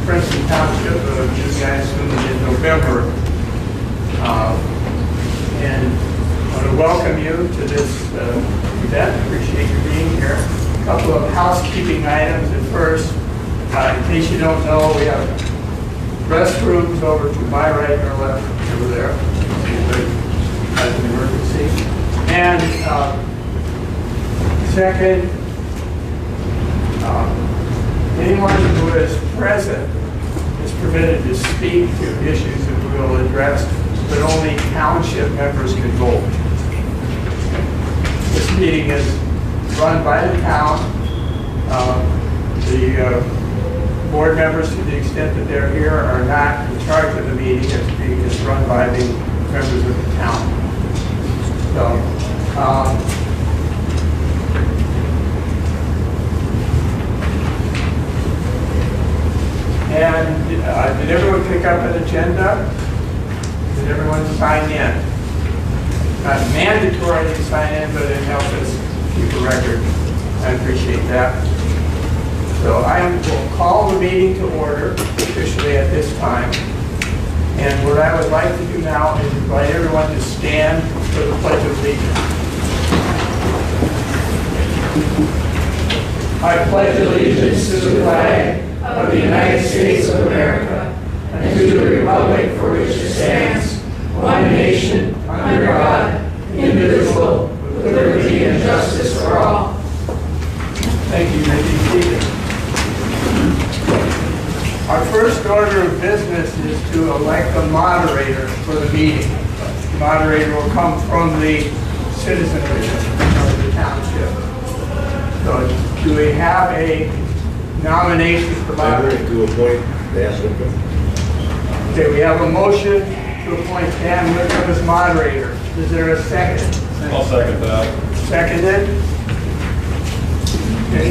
Princeton Township, you guys assumed in November. And I want to welcome you to this event. Appreciate you being here. A couple of housekeeping items at first. In case you don't know, we have restrooms over to my right or left over there. As an emergency. And second, anyone who is present is permitted to speak to issues that we will address, but only township members can vote. This meeting is run by the town. The board members, to the extent that they're here, are not in charge of the meeting. It's run by the members of the town. So, and did everyone pick up an agenda? Did everyone sign in? Not mandatory to sign in, but it helps us keep a record. I appreciate that. So I will call the meeting to order officially at this time. And what I would like to do now is invite everyone to stand for the Pledge of Allegiance. I pledge allegiance to the flag of the United States of America and to the republic for which it stands, one nation, under God, indivisible, with liberty and justice for all. Thank you. You may be seated. Our first order of business is to elect a moderator for the meeting. The moderator will come from the citizenry of the township. So, do we have a nomination for moderator? To appoint Dan Wickham. Okay, we have a motion to appoint Dan Wickham as moderator. Is there a second? I'll second that. Seconded? Okay.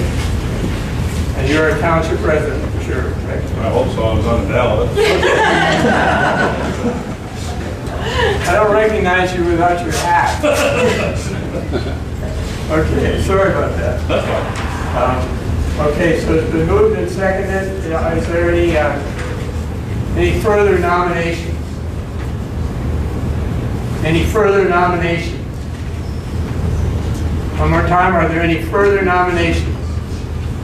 And you're a township resident, for sure, right? I hope so. I was on the ballot. I don't recognize you without your hat. Okay, sorry about that. That's fine. Okay, so it's been moved and seconded. Is there any further nominations? Any further nominations? One more time, are there any further nominations?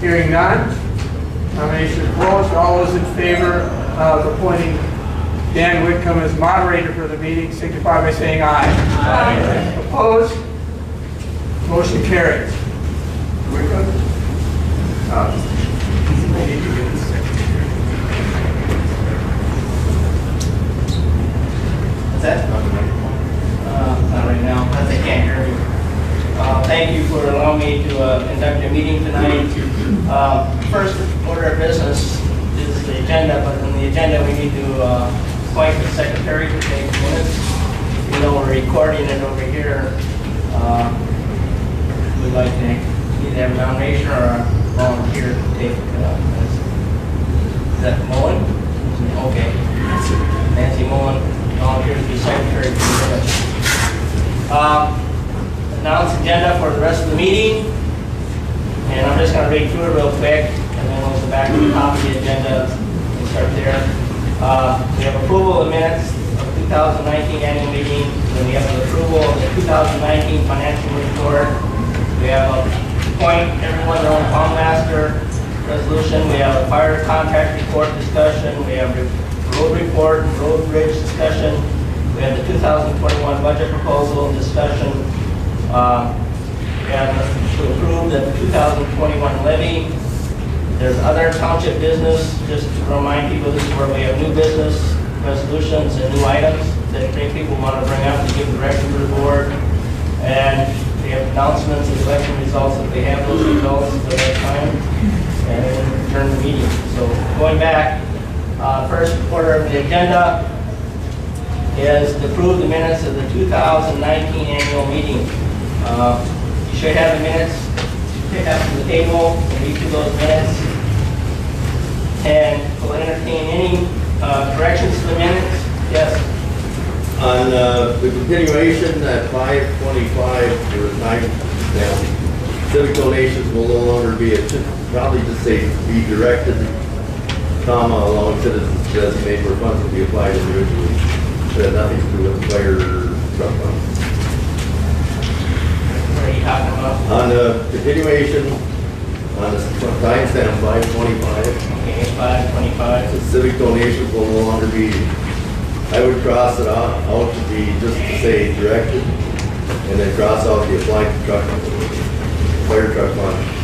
Hearing none, nomination closed. All those in favor of appointing Dan Whitcomb as moderator for the meeting signify by saying aye. Aye. Opposed? Motion carries. Whitcomb? I need to get this secretary. What's that? Not right now, because I can't hear you. Thank you for allowing me to conduct a meeting tonight. First order of business is the agenda, but on the agenda we need to appoint the secretary to take minutes. Even though we're recording it over here, we'd like to either have a nomination or a volunteer to take minutes. Is that Mullen? Okay. Nancy Mullen, volunteer to be secretary for the minutes. Announce agenda for the rest of the meeting, and I'm just going to read through it real quick, and then we'll go back to the top of the agenda and start there. We have approval of the minutes of the 2019 annual meeting, and then we have the approval of the 2019 financial report. We have a appoint everyone their own town master resolution. We have a fire contract report discussion. We have the road report, road bridge discussion. We have the 2021 budget proposal discussion. We have to approve the 2021 levy. There's other township business. Just to remind people, this is where we have new business resolutions and new items that people want to bring up to give direction to the board. And we have announcements of election results if they have those results at that time. And then return the meeting. So going back, first order of the agenda is to approve the minutes of the 2019 annual meeting. You should have the minutes pick up from the table and read through those minutes. And we'll entertain any corrections to the minutes. Yes? On the continuation at 525 for night, civic donations will no longer be, probably just say be directed comma, allowing citizens to designate where funds will be applied individually. It had nothing to do with fire truck funds. What are you talking about? On the continuation, on the timestamp 525, Okay, 525. the civic donations will no longer be, I would cross it out to be just to say directed, and then cross out the applied truck, fire truck fund.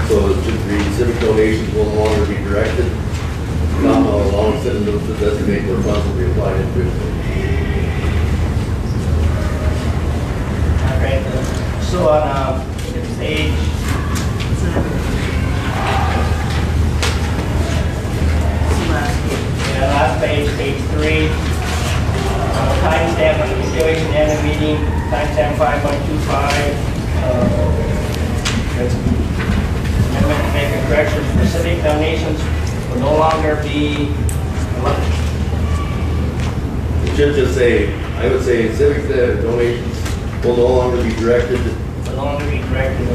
So it should read, civic donations will no longer be directed, comma, allowing citizens to designate where funds will be applied individually. All right, so on page, last page, page 3, timestamp on the continuation and the meeting, timestamp 5.25. Amendment to make a correction, specific donations will no longer be, It should just say, I would say civic donations will no longer be directed, will no longer be directed,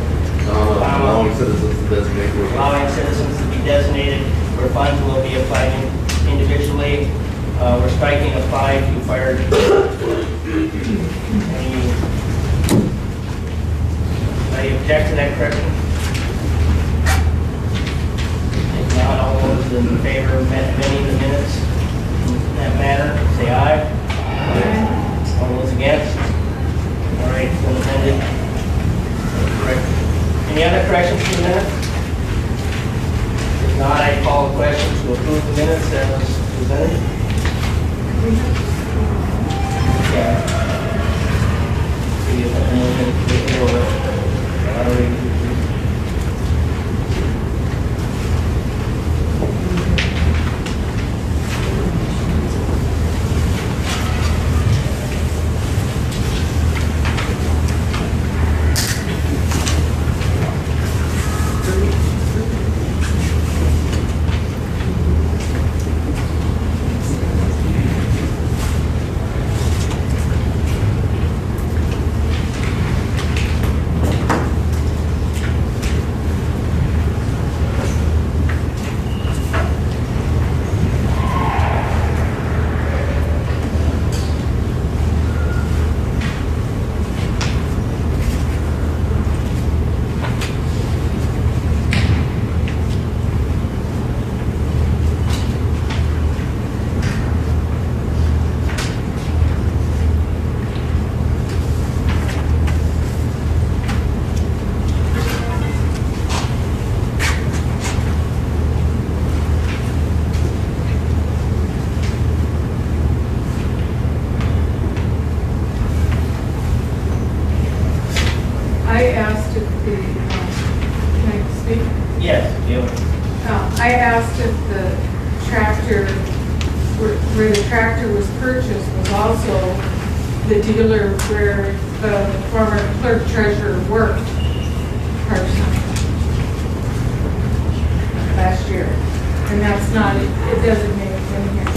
allowing citizens to designate where funds. allowing citizens to be designated where funds will be applied individually. We're striking apply to fire. Any object to that correction? If not, all those in favor of amending the minutes in that manner, say aye. Aye. All those against? All right, it's been amended. Correct. Any other corrections to the minutes? If not, I call the question to approve the minutes as presented. Yeah. See if I can I asked if the, can I speak? Yes, you. I asked if the tractor, where the tractor was purchased was also the dealer where the former clerk treasurer worked part-time last year. And that's not, it doesn't make it in here.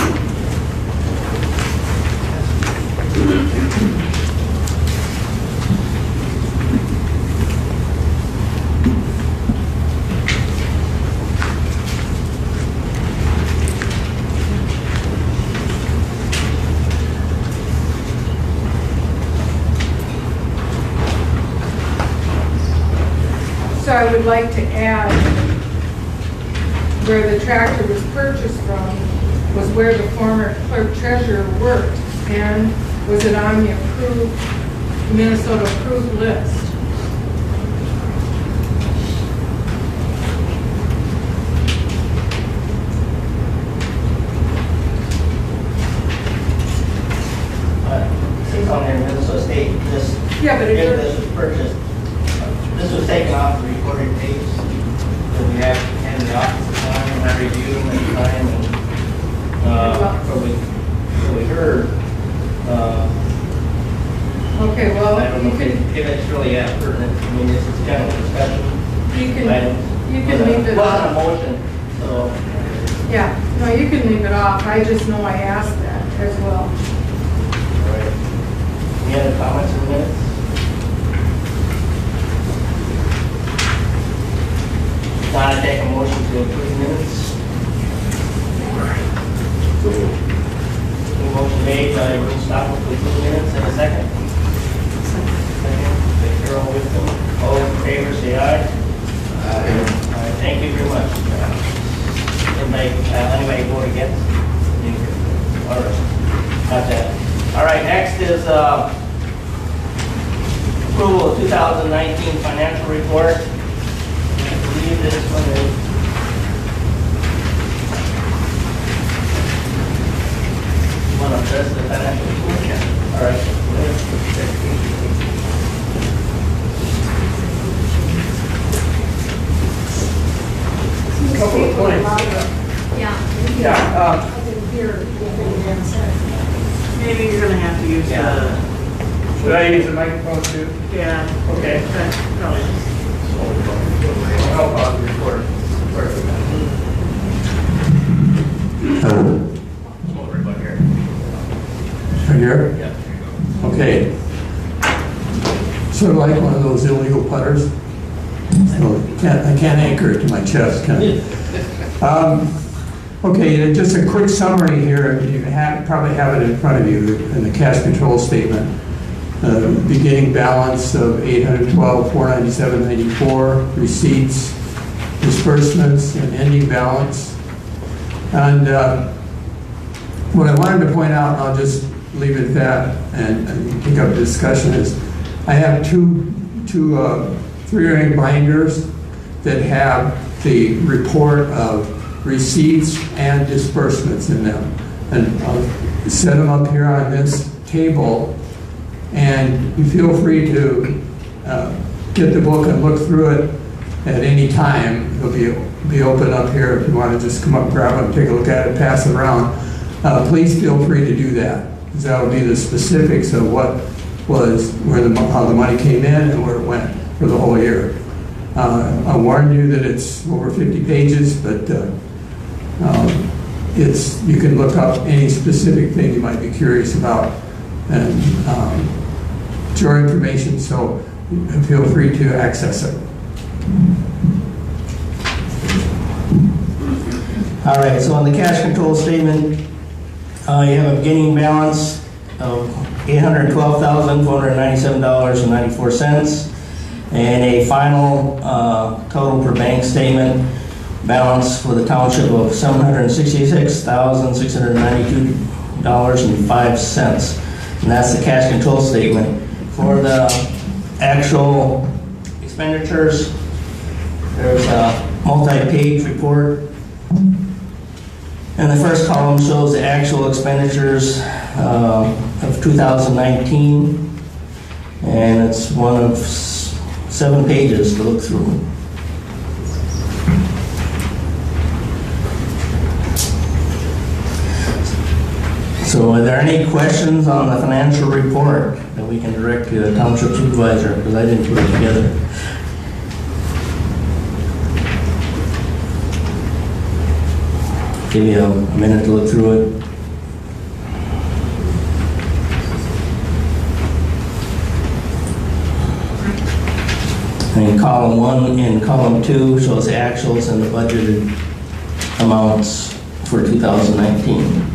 So I would like to add where the tractor was purchased from was where the former clerk treasurer worked, and was it on the approved, Minnesota approved list? It's on there, Minnesota State, this. Yeah, but it if does- this was purchased. This was taken off the recorded tapes that we have in the office at the time, and I reviewed them at the time, and, so we heard, Okay, well, I don't know you can, if it's really that pertinent, I mean, this is general discussion. you can, items. you can leave it Wasn't a off. motion, so, Yeah, no, you can leave it off. I just know I asked that as well. all right. Any other comments or minutes? Now I take a motion to approve minutes. the meeting minutes in a second. Second, by Carol Whitcomb. All in favor, say aye. All right, thank you very much. Anybody vote against? All right, got that. All right, next is approval of 2019 financial report. I believe this one is. You want to address the financial report? Yeah. All right. Couple of points. Yeah, Maybe you're gonna have to use the, should I use the microphone too? yeah, Okay. that's probably. I'll help out the recorder. Over about here. Right here? Yeah. Okay. Sort of like one of those illegal putters. So I can't anchor it to my chest, can I? Okay, just a quick summary here. You probably have it in front of you in the cash control statement. Beginning balance of $812,497.94, receipts, disbursements, and ending balance. And what I wanted to point out, and I'll just leave it at that and pick up the discussion, is I have two 3-ring binders that have the report of receipts and disbursements in them. And I'll set them up here on this table, and you feel free to get the book and look through it at any time. It'll be open up here if you want to just come up, grab it, take a look at it, pass it around. Please feel free to do that, because that will be the specifics of what was, how the money came in and where it went for the whole year. I warned you that it's over 50 pages, but you can look up any specific thing you might be curious about, and it's your information, so feel free to access it. All right, so on the cash control statement, you have a beginning balance of $812,497.94 and a final total per bank statement balance for the township of $766,692.05. And that's the cash control statement. For the actual expenditures, there's a multi-page report. And the first column shows the actual expenditures of 2019, and it's one of 7 pages to look through. So are there any questions on the financial report that we can direct to the township supervisor, because I didn't put it together? Give you a minute to look through it. And column 1 and column 2 shows the actuals and the budgeted amounts for 2019.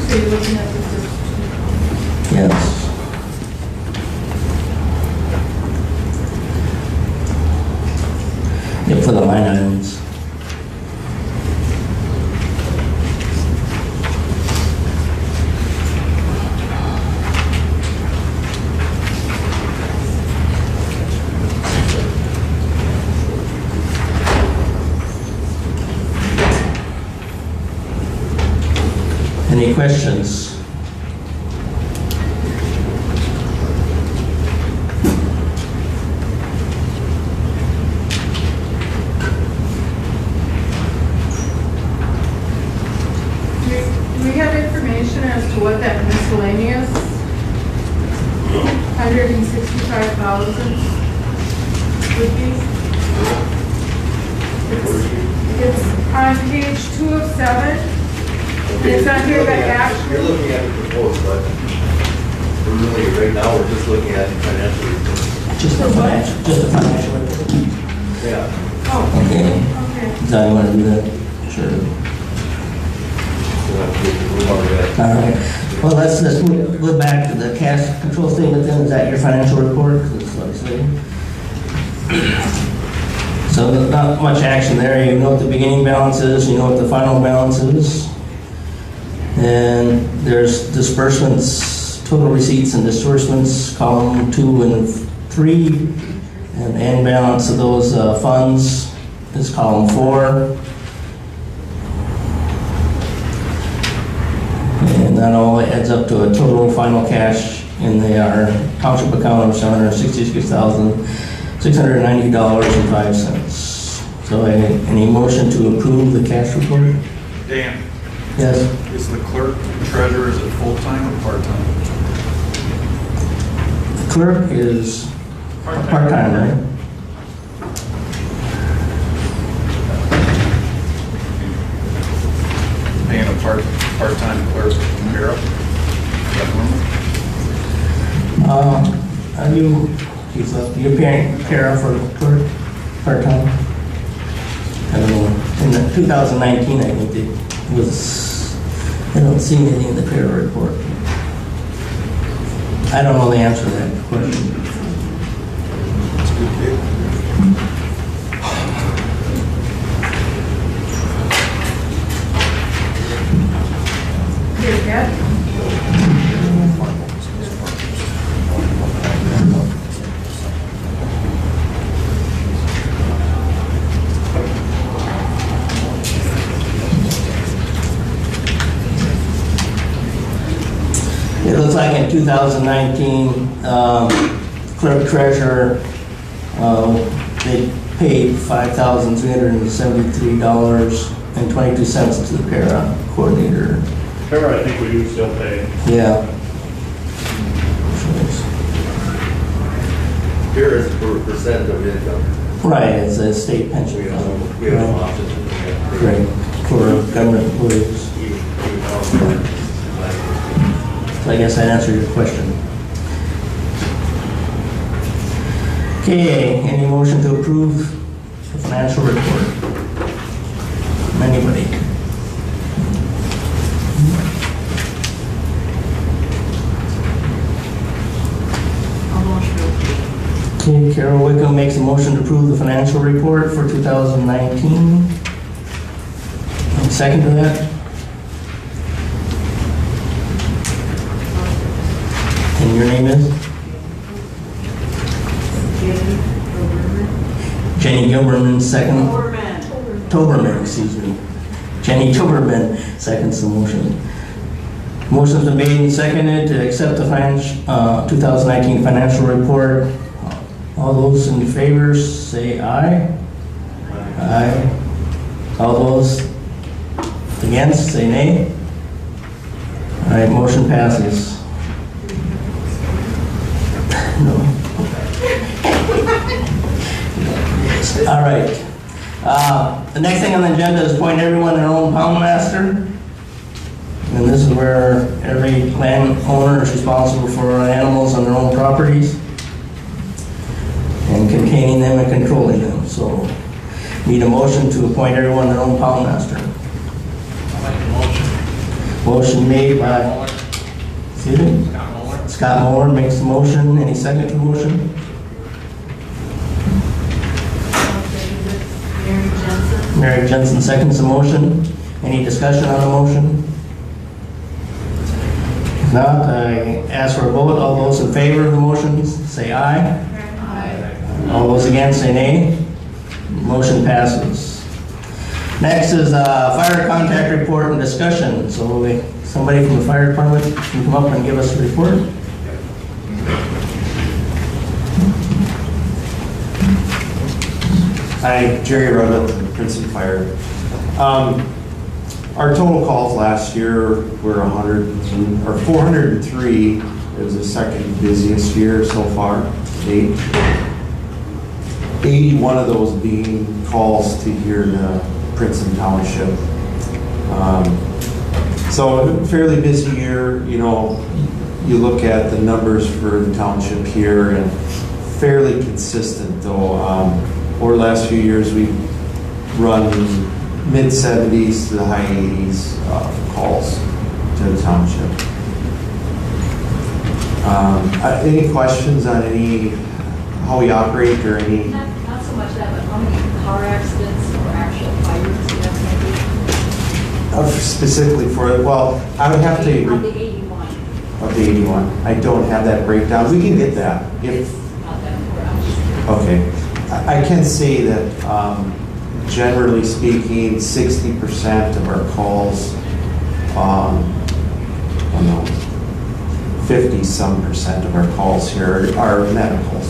So you're looking at this. Yes. Yeah, for the line items. Any questions? Do we have information as to what that miscellaneous 165,000 would be? It's on page 2 of 7. It's not here, but actually. You're looking at the proposed budget. We're really, right now, we're just looking at the financial report. Just the financial report. Yeah. Oh, Okay. okay. Okay. Don, you want to do that? Sure. All right. Well, let's go back to the cash control statement then. Is that your financial report? 'Cause it's obviously- So there's not much action there. You know what the beginning balance is, you know what the final balance is. And there's disbursements, total receipts and disbursements, column 2 and 3. And the end balance of those funds is column 4. And that all adds up to a total final cash in our township account of $766,690.05. So any motion to approve the cash report? Dan, Yes. is the clerk treasurer, is it full-time or part-time? The clerk is part-time, right? Paying a part-time clerk, Kara? Is that normal? Are you, you're paying Kara for clerk part-time? I don't know. In the 2019, I think it was, I don't see anything in the Kara report. I don't know the answer to that question. That's a good deal. Here, Pat. It looks like in 2019, clerk treasurer, they paid $5,373.22 to the para coordinator. Fair, I think we do still pay. Yeah. Here is per percent of income. Right, it's a state pension We fund. have an option. Right, for government employees. Even though, So I guess that answered your question. Okay, any motion to approve the financial report? From anybody? I'll motion to approve. Okay, Carol Wickham makes a motion to approve the financial report for 2019. Any second to that? And your name is? Jenny Gilberman, second. Toberman, excuse me. Jenny Toberman seconds the motion. Motion's been made and seconded to accept the 2019 financial report. All those in favor say aye. Aye. All those against say nay. All right, motion passes. No. All right. The next thing on the agenda is appoint everyone their own pound master. And this is where every landowner is responsible for animals on their own properties and containing them and controlling them. So need a motion to appoint everyone their own pound master. I'll make a motion. Motion made by, excuse me? Scott Moore makes the motion. Any second to the motion? Mary Jensen seconds the motion. Any discussion on the motion? If not, I ask for a vote. All those in favor of the motion say aye. Aye. All those against say nay. Motion passes. Next is fire contact report and discussion. So somebody from the fire department can come up and give us a report. Hi, Jerry Ruddle, Princeton Fire. Our total calls last year were 403. It was the second busiest year so far to date. 81 of those being calls to here to Princeton Township. So a fairly busy year. You know, you look at the numbers for the township here and fairly consistent though. Over the last few years, we've run mid-70s to the high 80s calls to the township. Any questions on how we operate or any? Not so much that, but how many car accidents or actual fires you have Specifically for it, well, I would have maybe? to. Of the 81. Of the 81. I don't have that breakdown. We can get that. It's not that important. Okay. I can say that generally speaking, 60% of our calls, 50-some% of our calls here are medicals.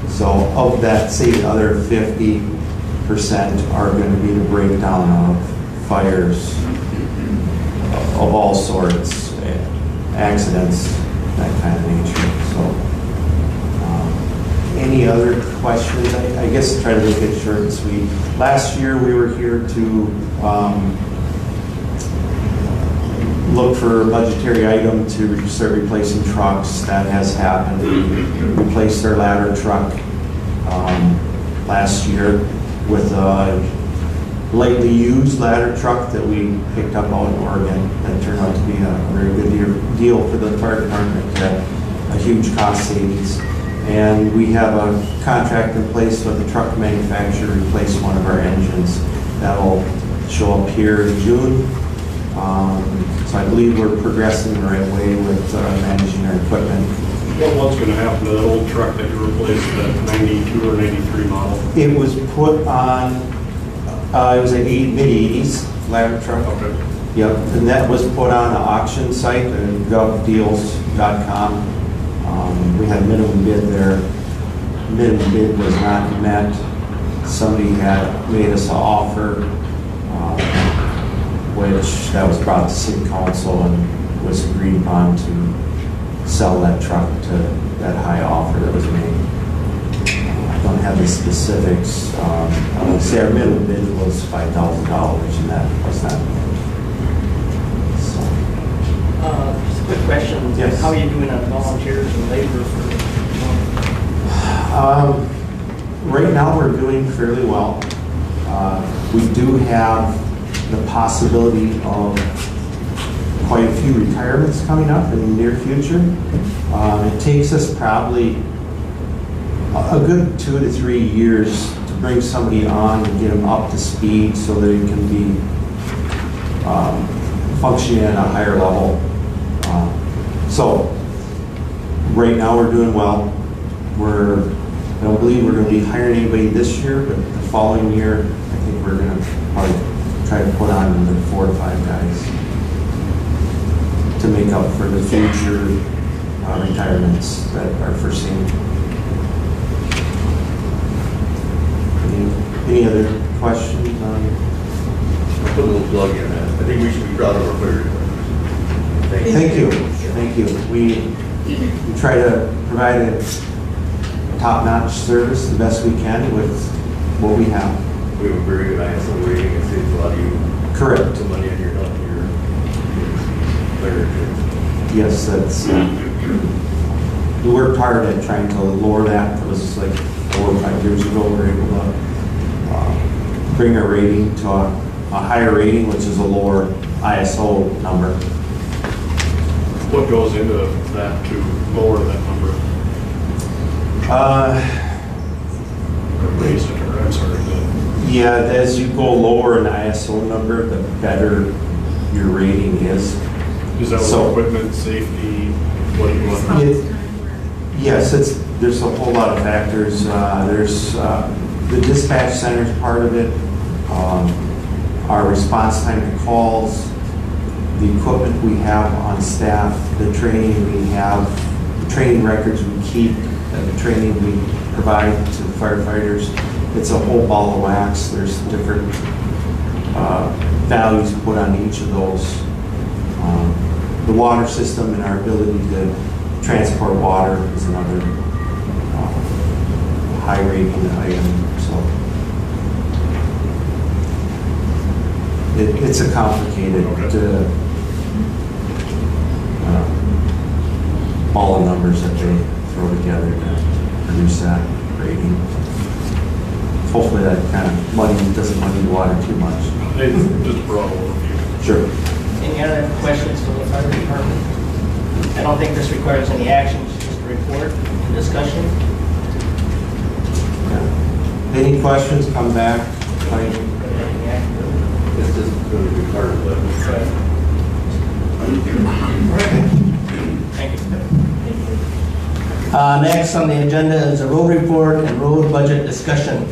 So of that, say the other 50% are going to be the breakdown of fires of all sorts, accidents, that kind of nature. So, any other questions? I guess try to make it short and sweet. Last year we were here to look for a budgetary item to start replacing trucks. That has happened. We replaced our ladder truck last year with a lightly used ladder truck that we picked up out in Oregon. That turned out to be a very good deal for the fire department, a huge cost savings. And we have a contract in place with the truck manufacturer to replace one of our engines. That'll show up here in June. So I believe we're progressing the right way with managing our equipment. What's going to happen to that old truck that you replaced, that 92 or 93 model? It was put on, it was an mid-80s ladder truck. Okay. Yep, and that was put on an auction site, govdeals.com. We had minimum bid there. Minimum bid was not met. Somebody had made us an offer, which that was brought to city council and was agreed upon to sell that truck to that high offer that was made. I don't have the specifics. I would say our minimum bid was $5,000 and that was not met. Just a quick question. Yes. How are you doing on volunteers and labor for? Right now, we're doing fairly well. We do have the possibility of quite a few retirements coming up in the near future. It takes us probably a good 2 to 3 years to bring somebody on and get them up to speed so that it can be functioning at a higher level. So right now we're doing well. I don't believe we're going to be hiring anybody this year, but the following year, I think we're going to probably try to put on another 4 to 5 guys to make up for the future retirements that are foreseen. Any other questions on? I'll put a little plug in that. I think we should be proud of our fire department. Thank you. Thank you. We try to provide a top-notch service the best we can with what we have. We have a very good ISO rating. It saves a lot of you Correct. some money on your fire. Yes, that's, we worked hard at trying to lower that. It was like 4 or 5 years ago, we were able to bring our rating to a higher rating, which is a lower ISO number. What goes into that to lower that number? Or raise it, or I'm sorry. Yeah, as you go lower in ISO number, the better your rating is. Is that So- with equipment, safety, what do you want? Yes, there's a whole lot of factors. There's the dispatch center's part of it, our response time to calls, the equipment we have on staff, the training we have, the training records we keep, and the training we provide to the firefighters. It's a whole ball of wax. There's different values put on each of those. The water system and our ability to transport water is another high rating item. So it's a complicated ball of numbers that they throw together to produce that rating. hopefully that kind of doesn't muddy the water too much. Just a broad overview. Sure. Any other questions for the fire department? I don't think this requires any action, it's just a report and discussion. Any questions, come back. Any action? It's just going to be part of it. Thank you. Next on the agenda is a road report and road budget discussion.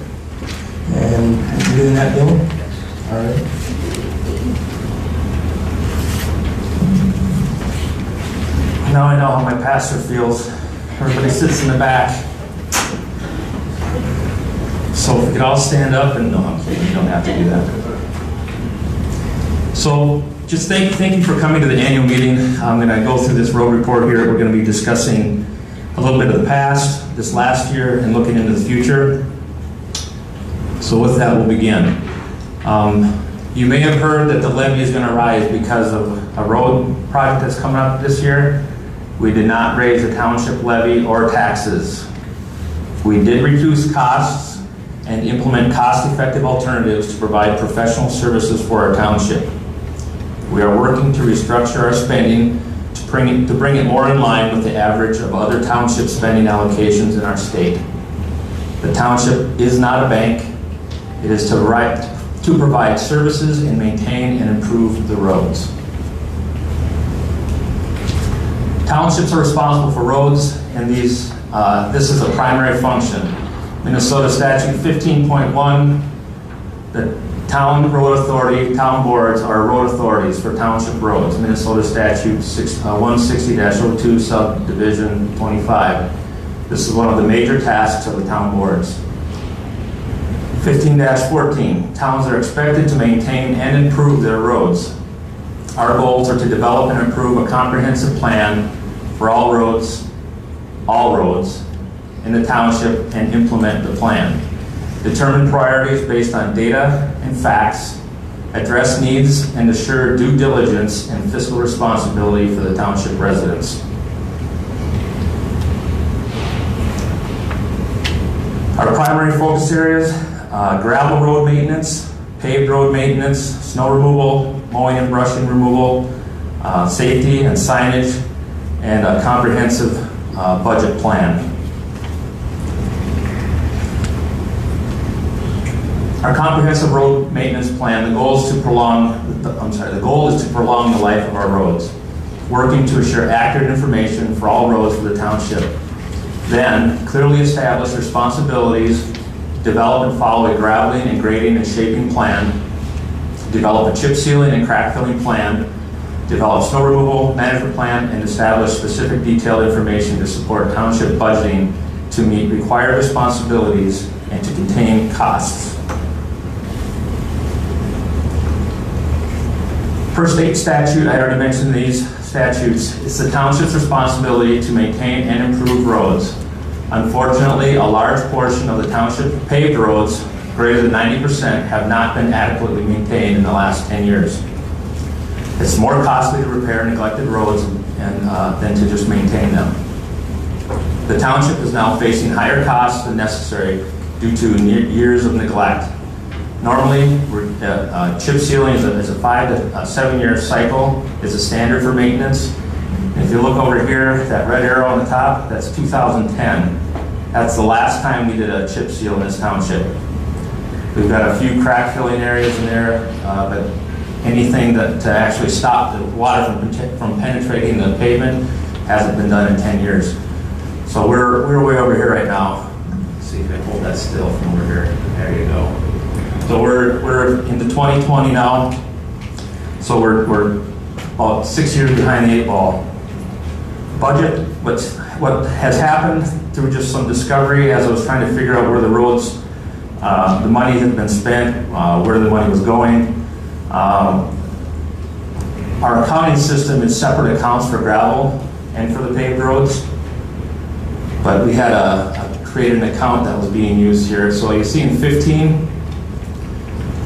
And you doing that, Bill? All right. Now I know how my pastor feels. Everybody sits in the back. So if we could all stand up and, no, I'm kidding, you don't have to do that. So just thank you for coming to the annual meeting. I'm going to go through this road report here. We're going to be discussing a little bit of the past, this last year, and looking into the future. So with that, we'll begin. You may have heard that the levy is going to rise because of a road project that's coming up this year. We did not raise the township levy or taxes. We did reduce costs and implement cost-effective alternatives to provide professional services for our township. We are working to restructure our spending to bring it more in line with the average of other township spending allocations in our state. The township is not a bank. It is to provide services and maintain and improve the roads. Townships are responsible for roads, and this is a primary function. Minnesota Statute 15.1, the town road authority, town boards are road authorities for township roads. Minnesota Statute 160-02, subdivision 25. This is one of the major tasks of the town boards. 15-14, towns are expected to maintain and improve their roads. Our goals are to develop and improve a comprehensive plan for all roads in the township and implement the plan. Determine priorities based on data and facts, address needs, and assure due diligence and fiscal responsibility for the township residents. Our primary focus areas, gravel road maintenance, paved road maintenance, snow removal, mowing and brushing removal, safety and signage, and a comprehensive budget plan. Our comprehensive road maintenance plan, the goal is to prolong the life of our roads, working to assure accurate information for all roads for the township. Then, clearly establish responsibilities, develop and follow a graveling and grading and shaping plan, develop a chip sealing and crack filling plan, develop snow removal management plan, and establish specific detailed information to support township budgeting to meet required responsibilities and to contain costs. Per state statute, I already mentioned these statutes, it's the township's responsibility to maintain and improve roads. Unfortunately, a large portion of the township paved roads, greater than 90%, have not been adequately maintained in the last 10 years. It's more costly to repair neglected roads than to just maintain them. The township is now facing higher costs than necessary due to years of neglect. Normally, chip sealing is a 5 to 7 year cycle, is a standard for maintenance. If you look over here, that red arrow on the top, that's 2010. That's the last time we did a chip seal in this township. We've got a few crack filling areas in there, but anything to actually stop the water from penetrating the pavement hasn't been done in 10 years. So we're way over here right now. Let's see if I hold that still from over here. There you go. So we're into 2020 now. So we're about 6 years behind the 8 ball. Budget, what has happened through just some discovery as I was trying to figure out where the roads, the money had been spent, where the money was going. Our accounting system is separate accounts for gravel and for the paved roads. But we had created an account that was being used here. So you see in 15,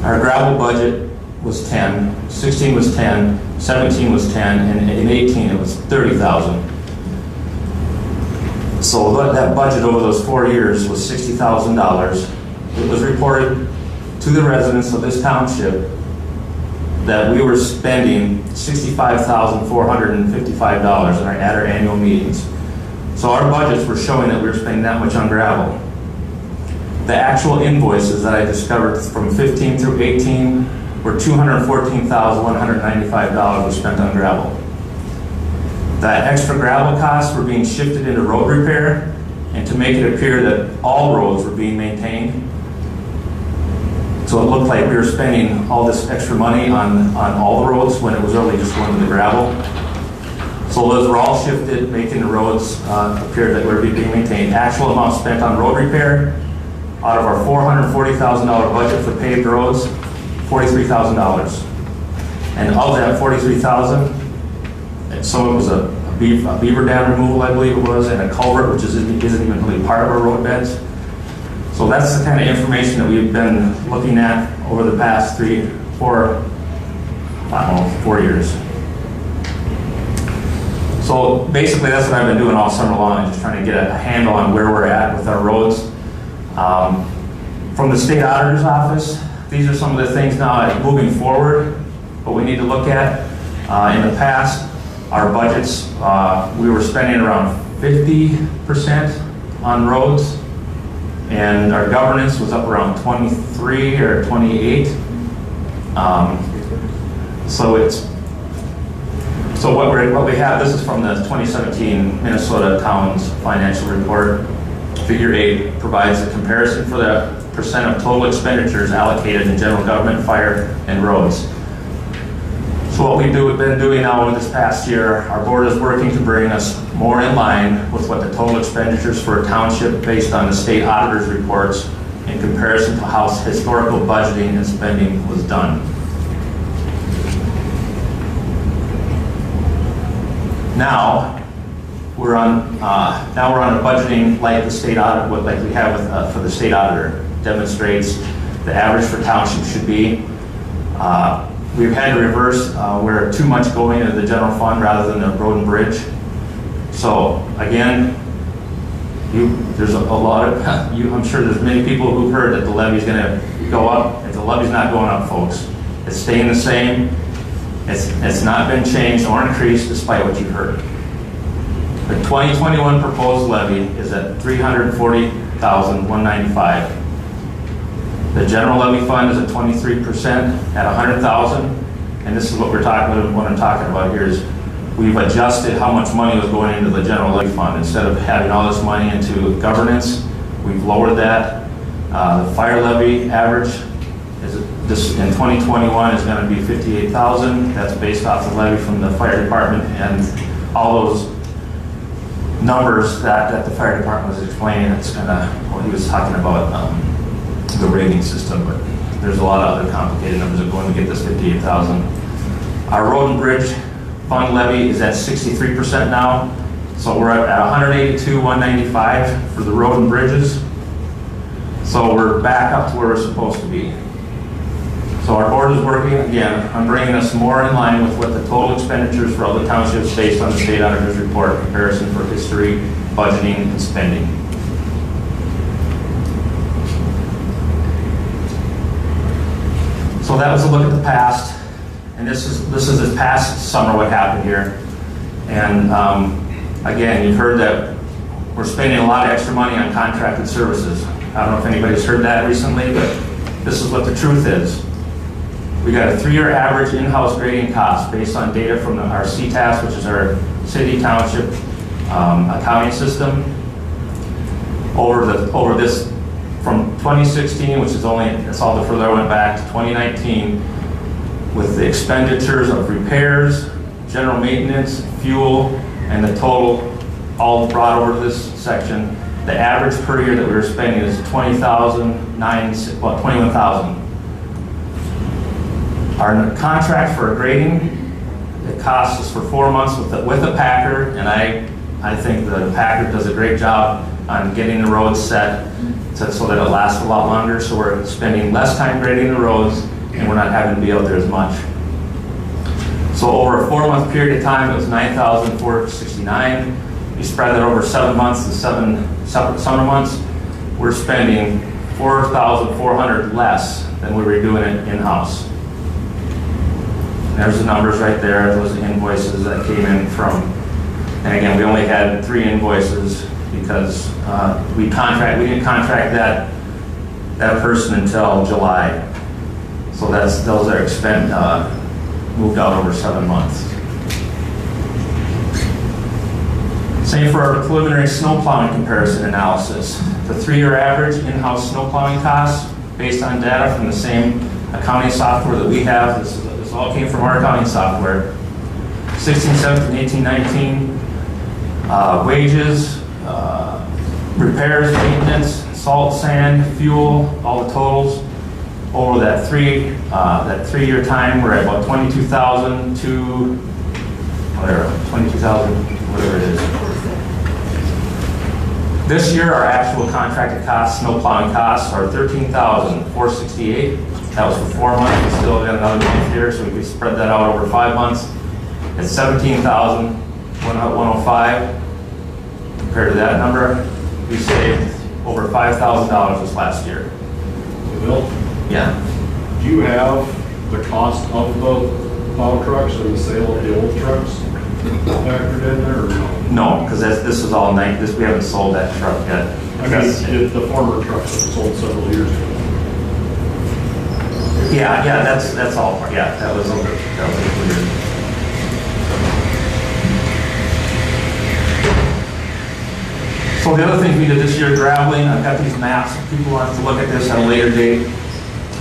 our gravel budget was 10, 16 was 10, 17 was 10, and in 18 it was 30,000. So that budget over those 4 years was $60,000. it was reported to the residents of this township that we were spending $65,455 at our annual meetings. So our budgets were showing that we were spending that much on gravel. The actual invoices that I discovered from 15 through 18 were $214,195 was spent on gravel. That extra gravel costs were being shifted into road repair, and to make it appear that all roads were being maintained. So it looked like we were spending all this extra money on all the roads when it was really just going to the gravel. So those were all shifted, making the roads appear that were being maintained. Actual amount spent on road repair, out of our $440,000 budget for paved roads, $43,000. And of that $43,000, some of it was a beaver dam removal, I believe it was, and a culvert, which isn't even really part of our road beds. So that's the kind of information that we've been looking at over the past 4 years. So basically that's what I've been doing all summer long, just trying to get a handle on where we're at with our roads. From the state auditor's office, these are some of the things now moving forward, what we need to look at. In the past, our budgets, we were spending around 50% on roads, and our governance was up around 23 or 28. So what we have, this is from the 2017 Minnesota Towns Financial Report. Figure 8 provides a comparison for the percent of total expenditures allocated in general government, fire, and roads. So what we've been doing now over this past year, our board is working to bring us more in line with what the total expenditures for a township based on the state auditor's reports in comparison to how historical budgeting and spending was done. Now we're on a budgeting like the state audit, like we have for the state auditor, demonstrates the average for township should be. We've had to reverse where too much going into the general fund rather than the road and bridge. So again, there's a lot of, I'm sure there's many people who've heard that the levy's going to go up. The levy's not going up, folks. It's staying the same. It's not been changed or increased despite what you've heard. The 2021 proposed levy is at $340,195. The general levy fund is at 23% at $100,000, and this is what I'm talking about here is we've adjusted how much money was going into the general levy fund. Instead of having all this money into governance, we've lowered that. The fire levy average is in 2021 is going to be $58,000. That's based off the levy from the fire department and all those numbers that the fire department was explaining. It's kind of what he was talking about. The rating system, but there's a lot of other complicated numbers that go in to get this $58,000. Our road and bridge fund levy is at 63% now, so we're at $182,195 for the road and bridges. So we're back up to where we're supposed to be. So our board is working again on bringing us more in line with what the total expenditures for other townships based on the state auditor's report comparison for history, budgeting, and spending. So that was a look at the past, and this is this past summer what happened here. And again, you've heard that we're spending a lot of extra money on contracted services. I don't know if anybody's heard that recently, but this is what the truth is. We got a 3-year average in-house grading cost based on data from our CTAS, which is our city township accounting system. Over this. From 2016, which is that's all the further I went back, to 2019, with the expenditures of repairs, general maintenance, fuel, and the total all brought over to this section, the average per year that we were spending is $21,000. Our contract for grading, it costs us for 4 months with a packer, and I think the packer does a great job on getting the roads set so that it lasts a lot longer. So we're spending less time grading the roads, and we're not having to be out there as much. So over a 4-month period of time, it was $9,469. You spread that over 7 months, the 7 separate summer months, we're spending 4,400 less than we were doing it in-house. There's the numbers right there, those invoices that came in from, and again, we only had 3 invoices because we didn't contract that person until July. So those are moved out over 7 months. Same for our preliminary snow plowing comparison analysis. The 3-year average in-house snow plowing costs based on data from the same accounting software that we have. This all came from our accounting software. 16, 17, 18, 19, wages, repairs, maintenance, salt, sand, fuel, all the totals. Over that 3-year time, we're at about 22,000 to whatever, 22,000, whatever it is. This year, our actual contracted costs, snow plowing costs, are $13,468. That was for 4 months. We still got another month here, so we could spread that out over 5 months. It's $17,105. Compared to that number, we saved over $5,000 this last year. Bill, Yeah. do you have the cost of the plow trucks and the sale of the old trucks factored in there or no? No, because this is all night. We haven't sold that truck yet. I mean, the former trucks that were sold several years ago. Yeah, that's all. Yeah, that was included. So the other things we did this year, graveling. I've got these maps. If people want to look at this at a later date.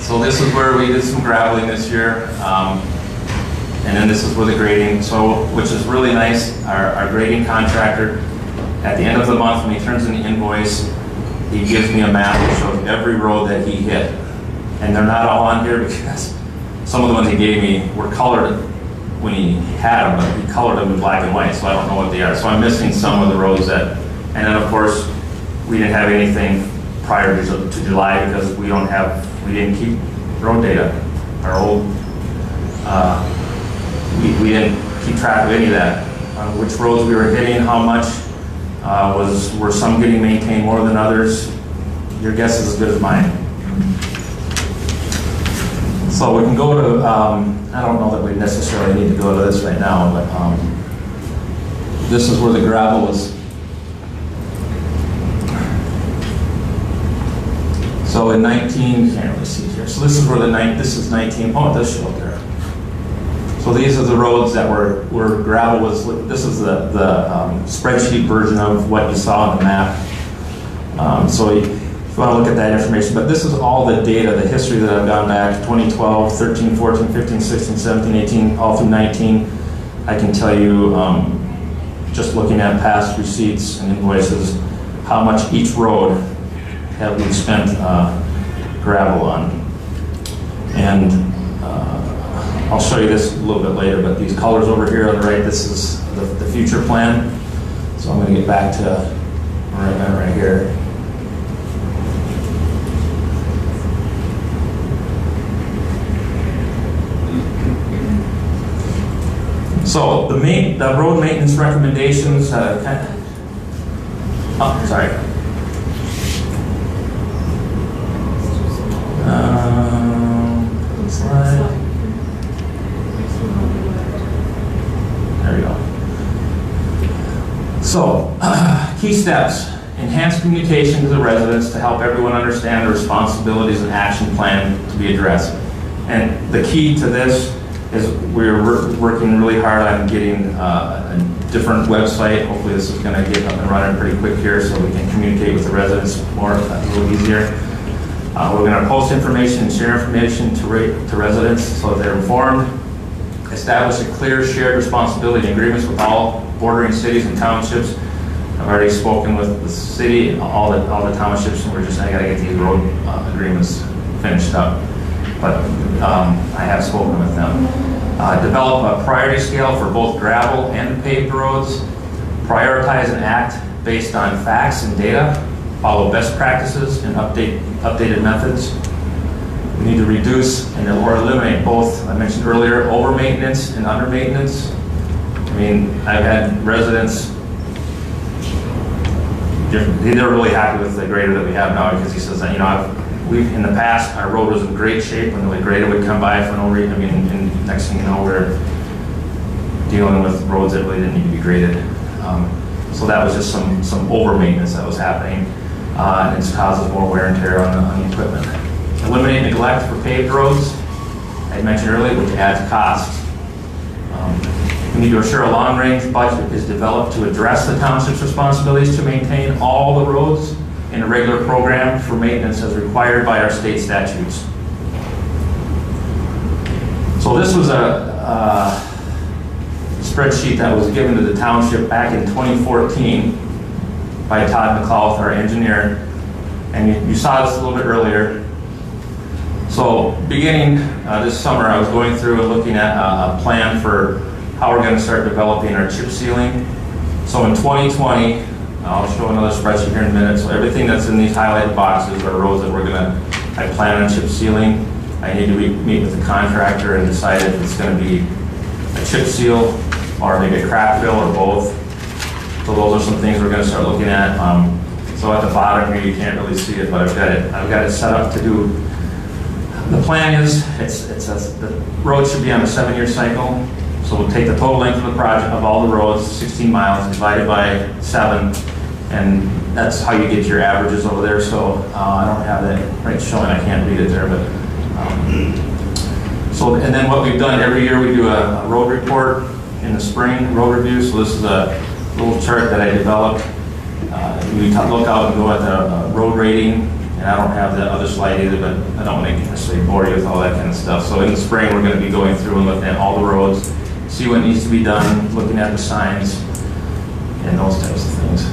So this is where we did some graveling this year. And then this is where the grading, which is really nice. Our grading contractor, at the end of the month, when he turns in the invoice, he gives me a map that shows every road that he hit. And they're not all on here because some of the ones he gave me were colored when he had them, but he colored them in black and white, so I don't know what they are. So I'm missing some of the roads and then of course, we didn't have anything prior to July because we didn't keep road data. Our old, we didn't keep track of any of that. Which roads we were hitting, how much, were some getting maintained more than others? Your guess is as good as mine. So we can go to, I don't know that we necessarily need to go to this right now, but this is where the gravel was. So in 19, can't really see here. So this is where this is 19, oh, it does show up there. So these are the roads that were gravel was, this is the spreadsheet version of what you saw on the map. So if you want to look at that information, but this is all the data, the history that I've gone back, 2012, 13, 14, 15, 16, 17, 18, all through 19. I can tell you, just looking at past receipts and invoices, how much each road have we spent gravel on. And I'll show you this a little bit later, but these colors over here on the right, this is the future plan. So I'm going to get back to right here. So the road maintenance recommendations, sorry. Slide. There we go. So, key steps. Enhance communication to the residents to help everyone understand the responsibilities and action plan to be addressed. And the key to this is we're working really hard on getting a different website. Hopefully this is going to get up and running pretty quick here so we can communicate with the residents a little easier. We're going to post information and share information to residents so that they're informed. Establish a clear shared responsibility agreements with all bordering cities and townships. I've already spoken with the city, all the townships, and I got to get these road agreements finished up. But I have spoken with them. Develop a priority scale for both gravel and paved roads. Prioritize and act based on facts and data. Follow best practices and updated methods. We need to reduce or eliminate both, I mentioned earlier, over maintenance and under maintenance. I mean, I've had residents, they're really happy with the grader that we have now because he says that, in the past, our road was in great shape. When the grader would come by for no reason, I mean, and next thing you know, we're dealing with roads that really didn't need to be graded. So that was just some over maintenance that was happening, and it's causes more wear and tear on the equipment. Eliminate neglect for paved roads, I mentioned earlier, which adds costs. We need to ensure a long-range budget is developed to address the township's responsibilities to maintain all the roads in a regular program for maintenance as required by our state statutes. So this was a spreadsheet that was given to the township back in 2014 by Todd McLeod, our engineer, and you saw this a little bit earlier. So beginning this summer, I was going through and looking at a plan for how we're going to start developing our chip sealing. So in 2020, I'll show another spreadsheet here in a minute. So everything that's in these highlighted boxes are roads that I plan on chip sealing. I need to meet with the contractor and decide if it's going to be a chip seal or maybe a crack fill or both. So those are some things we're going to start looking at. So at the bottom here, you can't really see it, but I've got it set up to do. The plan is, the road should be on a 7-year cycle. So we'll take the total length of the project of all the roads, 16 miles, divided by 7, and that's how you get your averages over there. So I don't have that right showing, I can't read it there, but and then what we've done every year, we do a road report in the spring, road review. So this is a little chart that I developed. We look out and go at the road rating, and I don't have the other slide either, but I don't want to necessarily bore you with all that kind of stuff. So in the spring, we're going to be going through and looking at all the roads, see what needs to be done, looking at the signs, and those types of things.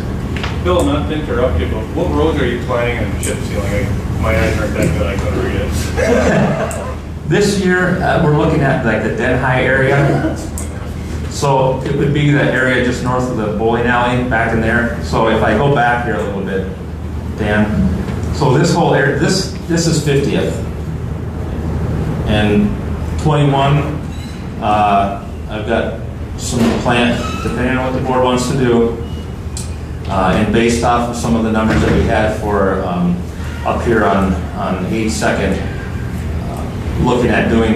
Bill, not to interrupt you, but what roads are you planning on chip sealing? My eyes aren't that good, I couldn't read it. This year, we're looking at like the Den High area. So it would be the area just north of the bowling alley, back in there. So if I go back here a little bit, Dan. So this whole area, this is 50th. And 21, I've got some plan, depending on what the board wants to do. And based off of some of the numbers that we had for up here on 82nd, looking at doing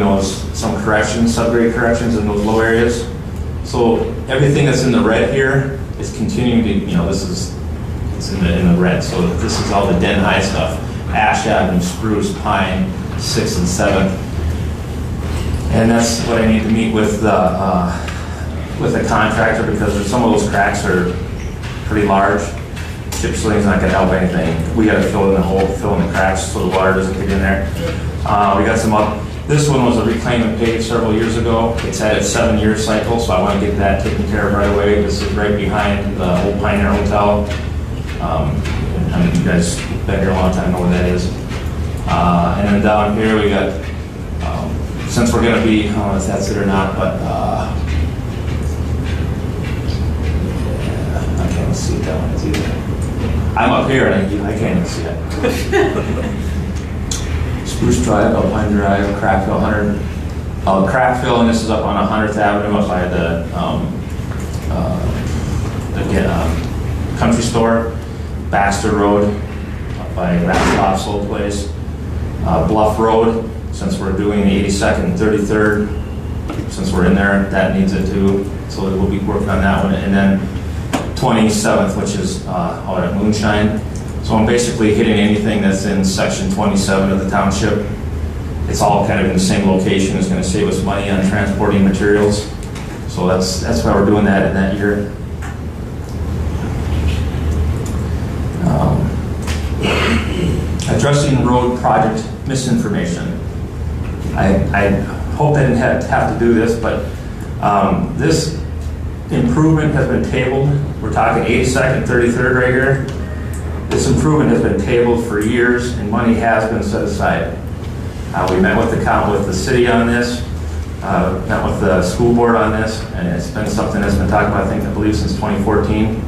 some corrections, subgrade corrections in those low areas. So everything that's in the red here is continuing to, it's in the red. So this is all the Den High stuff. Ash Avenue, Spruce, Pine, 6th and 7th. And that's what I need to meet with the contractor, because some of those cracks are pretty large. Chip sealing's not gonna help anything. We gotta fill in the hole, fill in the cracks so the water doesn't get in there. We got some up. This one was a reclaim and pave several years ago. It's had its 7-year cycle, so I want to get that taken care of right away. This is right behind the old Pioneer Hotel. I mean, you guys been here a long time, know where that is. And then down here we got, since we're going to be, I don't know if that's it or not, but I can't see it that one is either. I'm up here and I can't even see it. Spruce Drive, Alpine Drive, Crackville, 100. Crackville, and this is up on 100th Avenue, up by the country store. Baxter Road, up by Ratzloff's old place. Bluff Road, since we're doing the 82nd and 33rd, since we're in there, that needs it too. So we'll be working on that one. And then 27th, which is out at Moonshine. So I'm basically hitting anything that's in section 27 of the township. It's all kind of in the same location. It's going to save us money on transporting materials. So that's why we're doing that in that year. Addressing road project misinformation. I hope I didn't have to do this, but this improvement has been tabled. We're talking 82nd, 33rd right here. This improvement has been tabled for years, and money has been set aside. We met with the city on this, met with the school board on this, and it's been something that's been talked about, I believe, since 2014.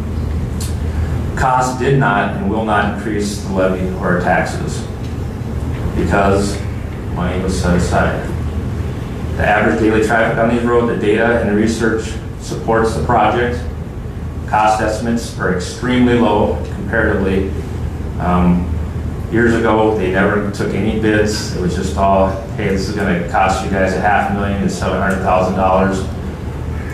Costs did not and will not increase the levy or taxes because money was set aside. The average daily traffic on these roads, the data and the research supports the project. Cost estimates are extremely low comparatively. Years ago, they never took any bids. It was just all, hey, this is gonna cost you guys $500,000 to $700,000.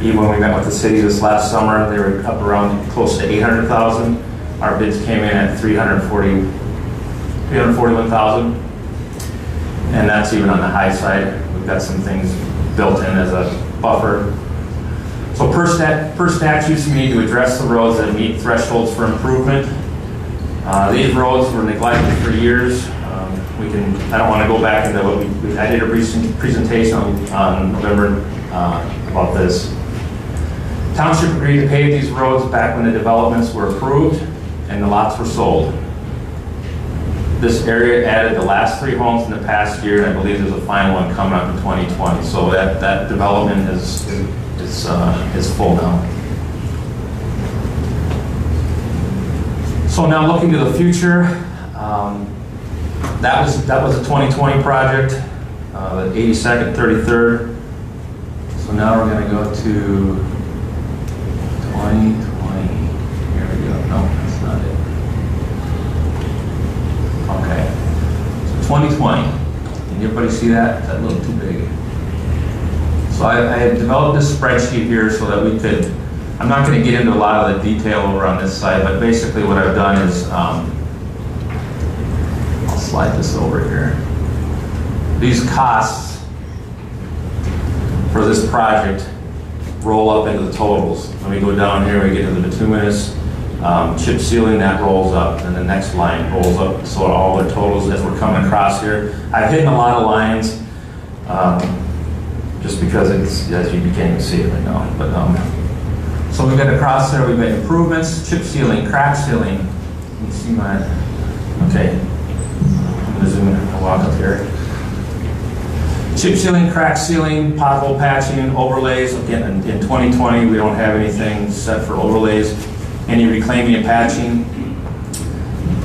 Even when we met with the city this last summer, they were up around close to $800,000. Our bids came in at $341,000. And that's even on the high side. We've got some things built in as a buffer. So per statutes, we need to address the roads that meet thresholds for improvement. These roads were neglected for years. I don't want to go back into what I did a recent presentation on November about this. Township agreed to pave these roads back when the developments were approved and the lots were sold. This area added the last 3 homes in the past year, and I believe there's a final one coming up in 2020. So that development is full now. So now looking to the future, that was a 2020 project, the 82nd, 33rd. So now we're going to go to 2020. Here we go. No, that's not it. Okay. So 2020. Can everybody see that? Is that a little too big? So I have developed this spreadsheet here so that we could. I'm not going to get into a lot of the detail over on this side, but basically what I've done is, I'll slide this over here. These costs for this project roll up into the totals. When we go down here, we get to the bituminous, chip sealing, that rolls up, and the next line rolls up. So all the totals as we're coming across here. I've hidden a lot of lines, just because it's, as you can't even see it right now, but so we've got across there, we've got improvements, chip sealing, crack sealing. You can see my, okay. I'm gonna zoom in and walk up here. Chip sealing, crack sealing, pothole patching, overlays. Again, in 2020, we don't have anything set for overlays. Any reclaiming and patching.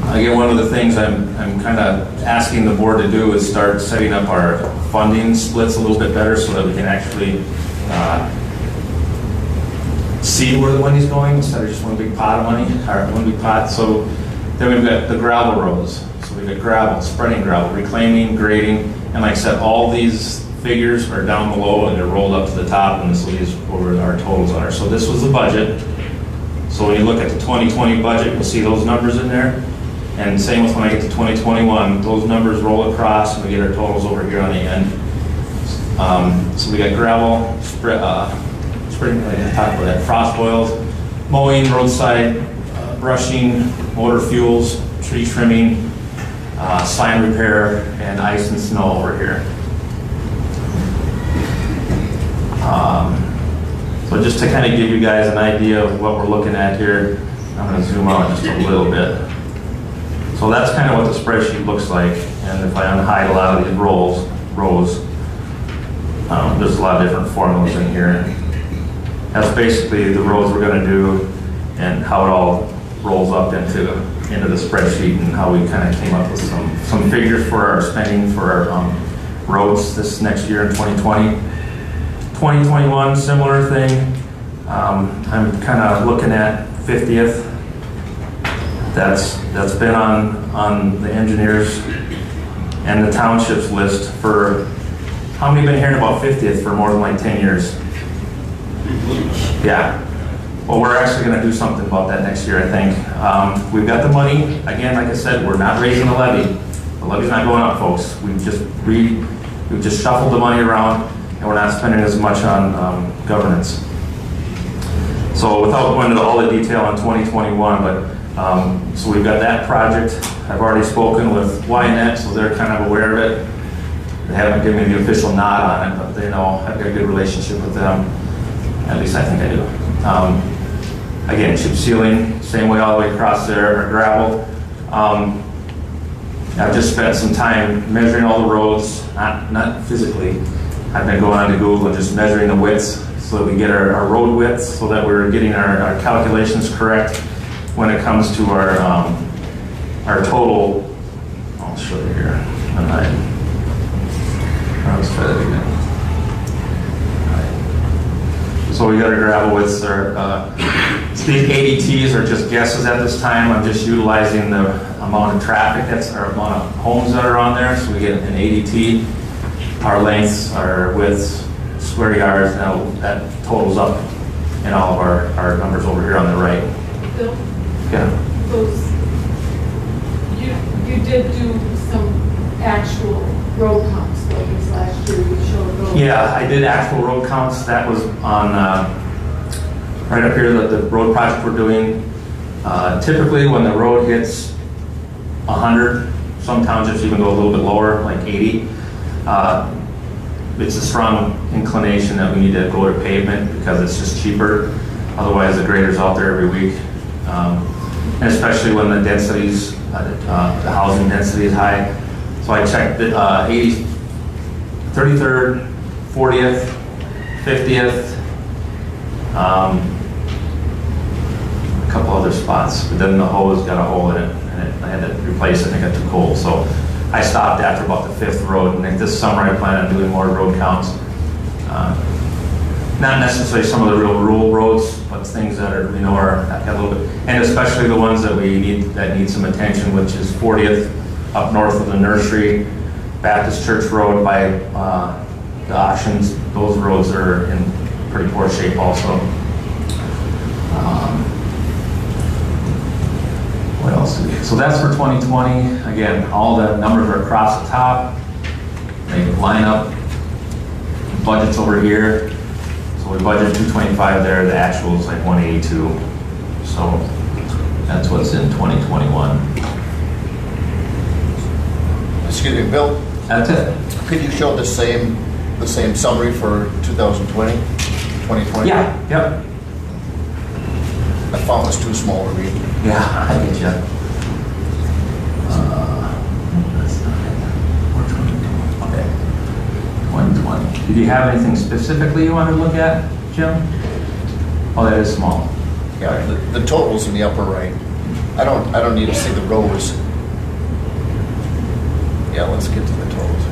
Again, one of the things I'm kind of asking the board to do is start setting up our funding splits a little bit better so that we can actually see where the money's going instead of just one big pot of money, or one big pot. So then we've got the gravel roads. So we've got gravel, spreading gravel, reclaiming, grading, and like I said, all these figures are down below and they're rolled up to the top, and this will be where our totals are. So this was the budget. So when you look at the 2020 budget, you'll see those numbers in there. And same with when I get to 2021, those numbers roll across and we get our totals over here on the end. So we got gravel, spreading, I talked about that, frost boils, mowing, roadside, brushing, motor fuels, tree trimming, sign repair, and ice and snow over here. So just to kind of give you guys an idea of what we're looking at here, I'm going to zoom out just a little bit. So that's kind of what the spreadsheet looks like. And if I unhide a lot of these rows, there's a lot of different formulas in here. That's basically the roads we're going to do and how it all rolls up into the spreadsheet, and how we kind of came up with some figures for our spending for our roads this next year in 2020. 2021, similar thing. I'm kind of looking at 50th. That's been on the engineers and the townships list for, how many have been hearing about 50th for more than like 10 years? Yeah. Well, we're actually going to do something about that next year, I think. We've got the money. Again, like I said, we're not raising the levy. The levy's not going up, folks. We've just shuffled the money around, and we're not spending as much on governance. So without going into all the detail on 2021, but so we've got that project. I've already spoken with YNet, so they're kind of aware of it. They haven't given me the official nod on it, but they know I've got a good relationship with them. At least I think I do. Again, chip sealing, same way all the way across there, or gravel. I've just spent some time measuring all the roads, not physically. I've been going on to Google and just measuring the widths so that we get our road widths, so that we're getting our calculations correct when it comes to our total. I'll show you here. Let's try that again. So we got our gravel widths. These ADTs are just guesses at this time. I'm just utilizing the amount of traffic or amount of homes that are on there, so we get an ADT. Our lengths, our widths, square yards, now that totals up in all of our numbers over here on the right. Bill, Yeah. you did do some actual road counts like this last year, you showed those. Yeah, I did actual road counts. That was on, right up here, the road project we're doing. Typically, when the road hits 100, some townships even go a little bit lower, like 80. It's a strong inclination that we need to go to pavement because it's just cheaper. Otherwise, the grader's out there every week. And especially when the densities, the housing density is high. So I checked the 33rd, 40th, 50th, a couple other spots, but then the hose got a hole in it, and I had to replace it and it got too cold. So I stopped after about the 5th road, and this summer I plan on doing more road counts. Not necessarily some of the real rural roads, but things that are, you know, are a little bit, and especially the ones that we need, that need some attention, which is 40th up north of the nursery, Baptist Church Road by the auctions. Those roads are in pretty poor shape also. What else do we have? So that's for 2020. Again, all the numbers are across the top. They line up. Budget's over here. So we budgeted 225 there. The actual is like 182. So that's what's in 2021. Excuse me, Bill, That's it. could you show the same summary for 2020? 2020? Yeah, yep. The font was too small to read. Yeah, I get you. That's not it. Okay. 120. Did you have anything specifically you wanted to look at, Jim? Oh, that is small. Yeah, the totals in the upper right. I don't need to see the rows. Yeah, let's get to the totals.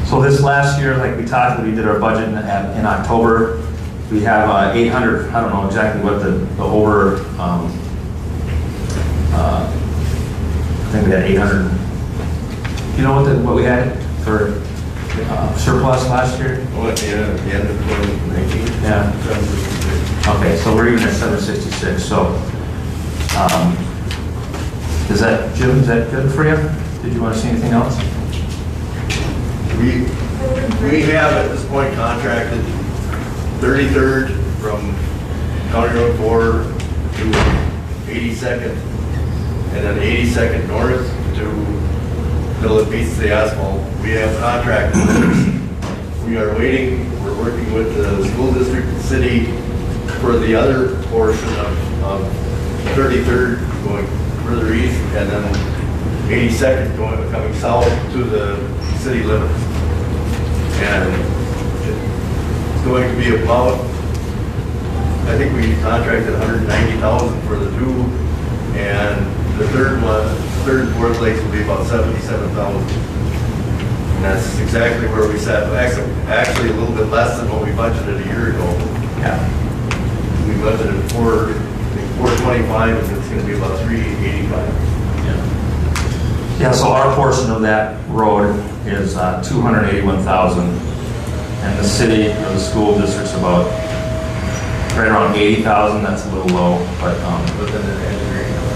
So this last year, like we talked, we did our budget in October. We have 800, I don't know exactly what the over, I think we had 800. You know what we had for surplus last year? Oh, at the end of 2019? Yeah. Okay, so we're even at 766. So, is that, Jim, is that good for you? Did you want to see anything else? We have at this point contracted 33rd from County Road 4 to 82nd, and then 82nd north to till it meets the asphalt. We have contracted those. We are waiting, we're working with the school district and city for the other portion of 33rd going further east, and then 82nd coming south to the city limits. And it's going to be about, I think we contracted 190,000 for the two, and the third and fourth lakes will be about 77,000. And that's exactly where we sat. Actually a little bit less than what we budgeted a year ago. Yeah. We budgeted 425, and it's going to be about 385. Yeah, so our portion of that road is 281,000, and the city or the school district's about right around 80,000. That's a little low, but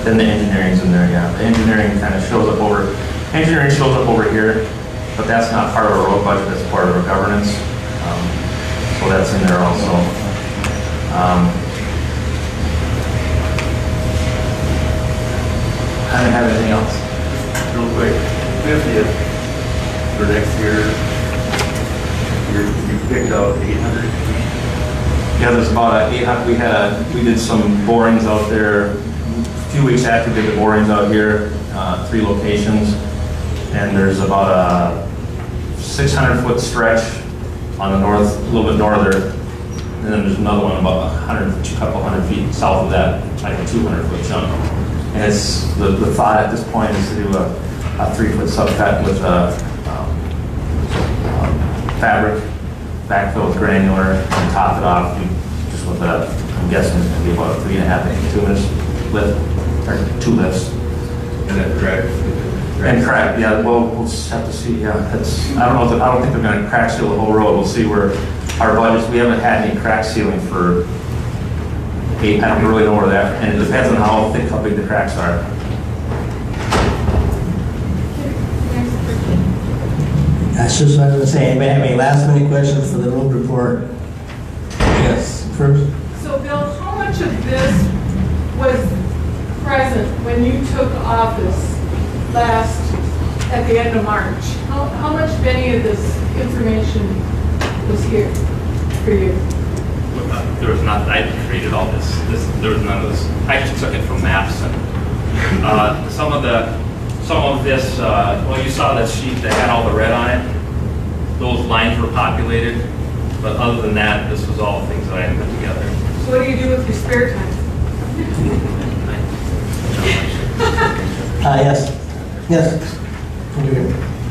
then the engineering's in there. Yeah, the engineering kind of shows up over. Engineering shows up over here, but that's not part of our road budget. That's part of our governance. So that's in there also. I don't have anything else. Real quick, 50th for next year, you picked out 800. Yeah, there's about 800. We did some borings out there a few weeks after we did the borings out here, 3 locations, and there's about a 600-foot stretch on the north, a little bit northern, and then there's another one about a couple hundred feet south of that, like a 200-foot chunk. And it's the thought at this point is to do a 3-foot subcut with fabric, backfill with granular, and top it off. You just with a, I'm guessing it's gonna be about a 3.5 inch bituminous lift, or 2 lifts. And then crack. And crack, yeah, well, we'll just have to see, yeah, it's, I don't know, I don't think they're gonna crack seal the whole road, we'll see where our budgets, we haven't had any crack sealing for I don't really know where that, and it depends on how thick, how big the cracks are. That's just what I was saying. Anybody have any last minute questions for the road report? Yes, first. So Bill, how much of this was present when you took office at the end of March? How much of any of this information was here for you? There was not, I created all this, there was none of this. I just took it from maps and some of this, well, you saw that sheet that had all the red on it. Those lines were populated, but other than that, this was all things that I had put together. So what do you do with your spare time? Yes. Yes.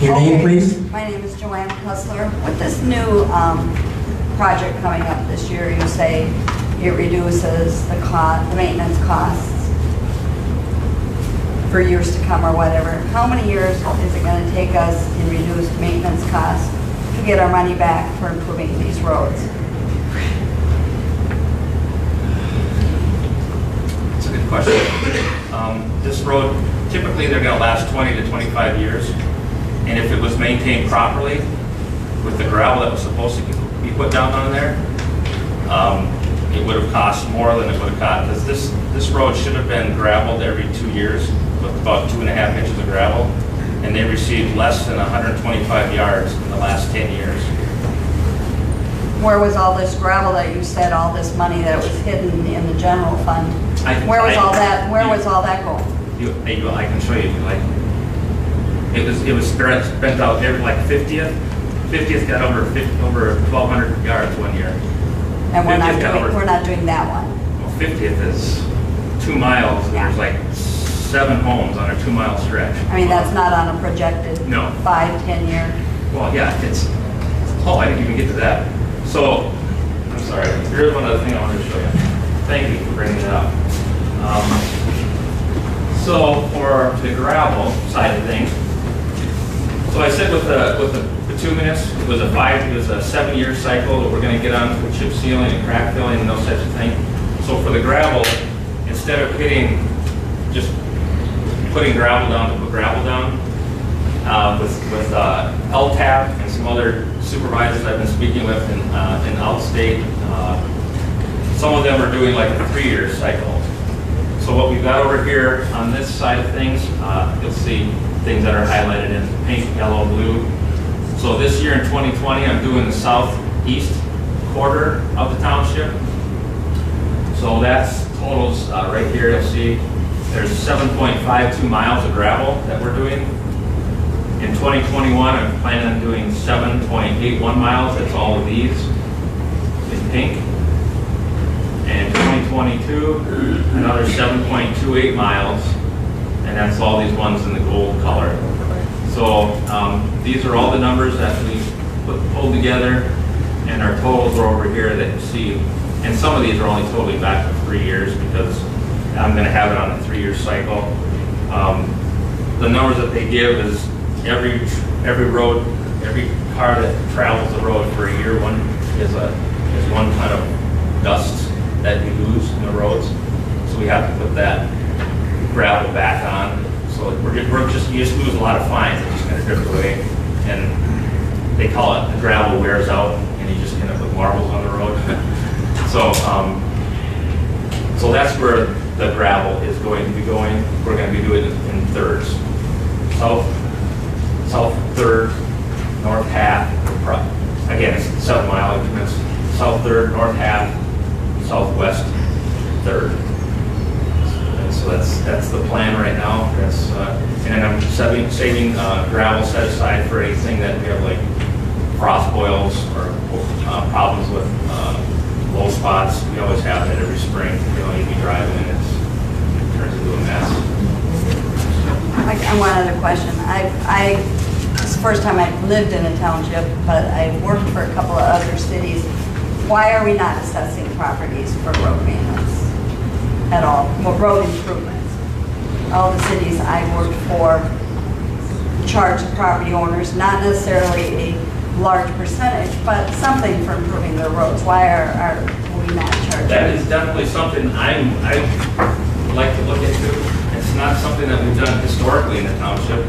Your name, please? My name is Joanne Hustler. With this new project coming up this year, you say it reduces the maintenance costs for years to come or whatever. How many years is it going to take us in reduced maintenance costs to get our money back for improving these roads? That's a good question. This road, typically they're going to last 20 to 25 years. And if it was maintained properly with the gravel that was supposed to be put down on there, it would have cost more than it would have cost. Because this road should have been gravelled every 2 years with about 2.5 inches of gravel. And they received less than 125 yards in the last 10 years. Where was all this gravel that you said, all this money that was hidden in the general fund? Where was all that going? I can show you if you like. It was spent out every, like 50th got over 1,200 yards one year. And we're not doing that one. Well, 50th is 2 miles, and there's like 7 homes on a 2-mile stretch. I mean, that's not on a projected 5-10 year. Well, yeah, I didn't even get to that. So, I'm sorry, here's one other thing I wanted to show you. Thank you for bringing it up. So for the gravel side of things, so I said with the bituminous, it was a 7-year cycle that we're going to get on with chip sealing and crack filling and those types of things. So for the gravel, instead of just putting gravel down to put gravel down, with LTAP and some other supervisors I've been speaking with in outstate, some of them are doing like a 3-year cycle. So what we've got over here on this side of things, you'll see things that are highlighted in pink, yellow, blue. So this year in 2020, I'm doing the southeast quarter of the township. So that's totals right here. You'll see there's 7.52 miles of gravel that we're doing. In 2021, I'm planning on doing 7.81 miles. That's all of these in pink. And 2022, another 7.28 miles, and that's all these ones in the gold color. So these are all the numbers that we pulled together, and our totals are over here that you see. And some of these are only totally back to 3 years because I'm going to have it on a 3-year cycle. The numbers that they give is every road, every car that travels the road for a year, one is 1 ton of dust that we lose in the roads. So we have to put that gravel back on. So you just lose a lot of fines. It just kind of drift away. And they call it the gravel wears out, and you just kind of put marbles on the road. So that's where the gravel is going to be going. We're going to be doing it in thirds. South third, north half. Again, it's 7 mile increments. South third, north half, southwest third. And so that's the plan right now. And I'm saving gravel set aside for anything that we have like frost boils or problems with low spots. We always have that every spring. You'd be driving and it turns into a mess. One other question. It's the first time I've lived in a township, but I've worked for a couple of other cities. why are we not assessing properties for road maintenance at all, well, road improvements? All the cities I've worked for charge the property owners, not necessarily a large percentage, but something for improving their roads. Why are we not charging? That is definitely something I'd like to look into. It's not something that we've done historically in the township.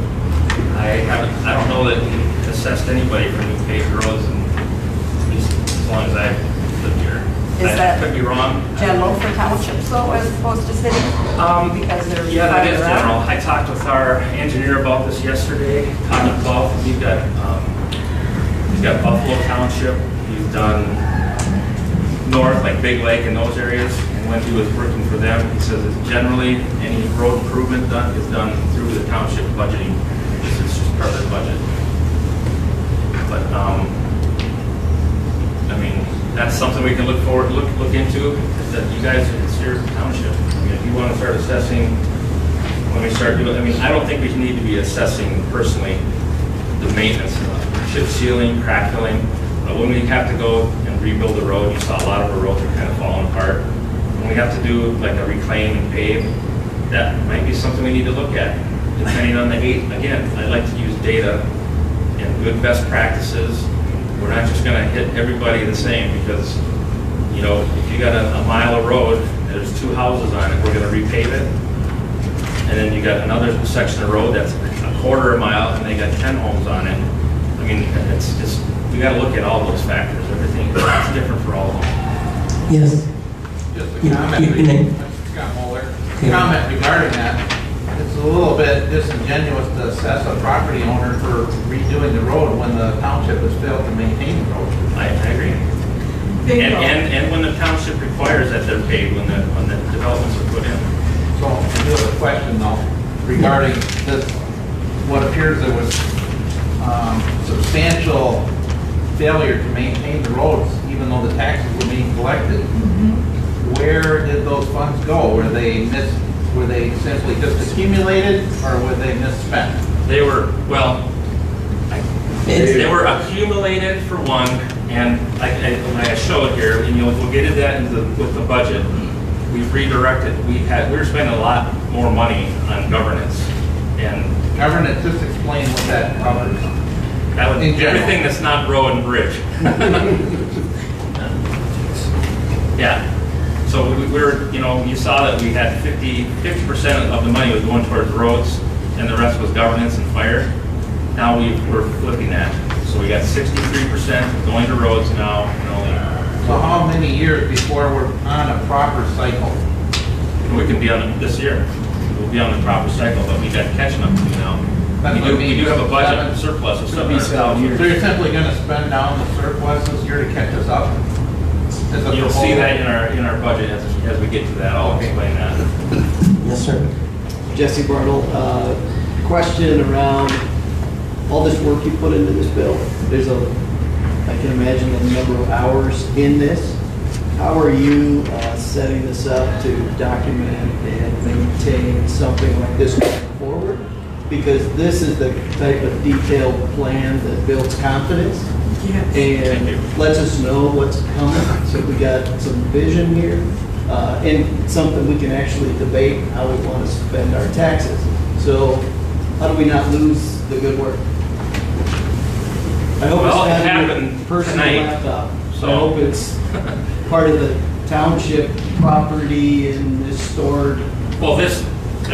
I don't know that we assessed anybody for new paved roads as long as I've lived here. Is that could be wrong. general for townships though, as opposed to cities? Because they're Yeah, that is farther out? general. I talked with our engineer about this yesterday, Todd McClough. He's got Buffalo Township. He's done north, like Big Lake and those areas. And when he was working for them, he says that generally any road improvement is done through the township budgeting. It's just part of their budget. But I mean, that's something we can look into. Is that you guys, it's your township. I mean, if you want to start assessing, when we start doing, I mean, I don't think we need to be assessing personally the maintenance, chip sealing, crack filling. But when we have to go and rebuild the road, you saw a lot of our roads are kind of falling apart. When we have to do like a reclaim and pave, that might be something we need to look at. Depending on the again, I'd like to use data and good best practices. We're not just going to hit everybody the same because, you know, if you got a mile of road, there's 2 houses on it, we're going to repave it. And then you got another section of road that's a quarter of a mile and they got 10 homes on it. I mean, it's just, we got to look at all those factors. Everything is different for all of them. Yes. Just a comment, Scott Moeller. Comment regarding that. It's a little bit disingenuous to assess a property owner for redoing the road when the township has failed to maintain the road. I agree. And when the township requires that they're paid when the developments are put in. So I do have a question though regarding this, what appears there was substantial failure to maintain the roads even though the taxes were being collected. Where did those funds go? Were they simply just accumulated or were they misspent? They were, well, they were accumulated for one, and like I showed here, and we'll get into that with the budget. We've redirected. We were spending a lot more money on governance and governance. Just explain what that covers. That would everything that's not road and bridge. Yeah. So we're, you saw that we had 50% of the money was going towards roads, and the rest was governance and fire. Now we're flipping that. So we got 63% going to roads now. So how many years before we're on a proper cycle? We can be on this year. We'll be on the proper cycle, but we got catching up to now. We do have a budget surplus of $700,000. So you're simply going to spend down the surplus this year to catch us up? You'll see that in our budget as we get to that. I'll explain that. Yes, sir. Jesse Bartle, question around all this work you put into this bill. There's I can imagine the number of hours in this. How are you setting this up to document and maintain something like this going forward? Because this is the type of detailed plan that builds confidence. Yes. And lets us know what's coming. So we got some vision here and something we can actually debate how we want to spend our taxes. So how do we not lose the good work? I hope it's happened personal tonight. laptop. So I hope it's part of the township property and is stored. Well, this, it's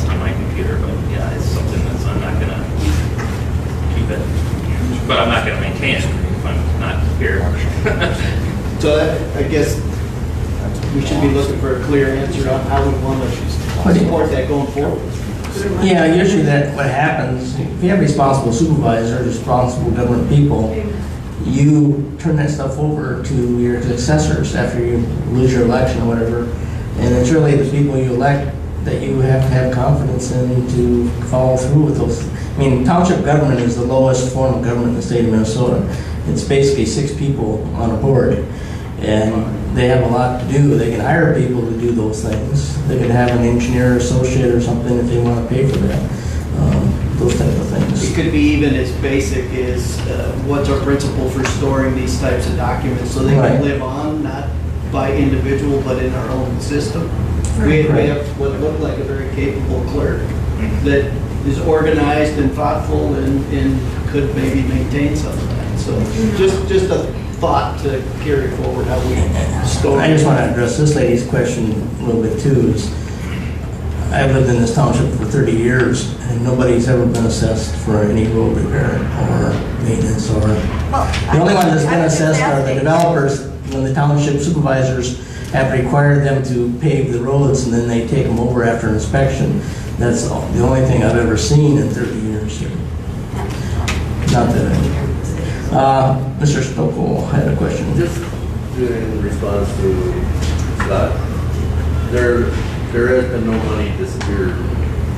on my computer, but yeah, it's something that's, I'm not gonna keep it, but I'm not gonna maintain it if I'm not here. So I guess we should be looking for a clear answer on how we want to support that going forward. Yeah, usually what happens, if you have responsible supervisors, responsible government people, you turn that stuff over to your successors after you lose your election or whatever. And it's really the people you elect that you have to have confidence in to follow through with those. I mean, township government is the lowest form of government in the state of Minnesota. It's basically 6 people on a board, and they have a lot to do. They can hire people to do those things. They can have an engineer, associate, or something if they want to pay for that. those type of things. It could be even as basic as what's our principle for storing these types of documents so they Right. can live on, not by individual, but in our own system. We have what looked like a very capable clerk that is organized and thoughtful and could maybe maintain some of that. So just a thought to carry forward how we store. I just want to address this lady's question a little bit too. I've lived in this township for 30 years and nobody's ever been assessed for any road repair or maintenance or, the only one that's been assessed are the developers when the township supervisors have required them to pave the roads and then they take them over after inspection. That's the only thing I've ever seen in 30 years here. Not that Mr. Stokel had a question. Just in response to Scott, there has been no money disappeared.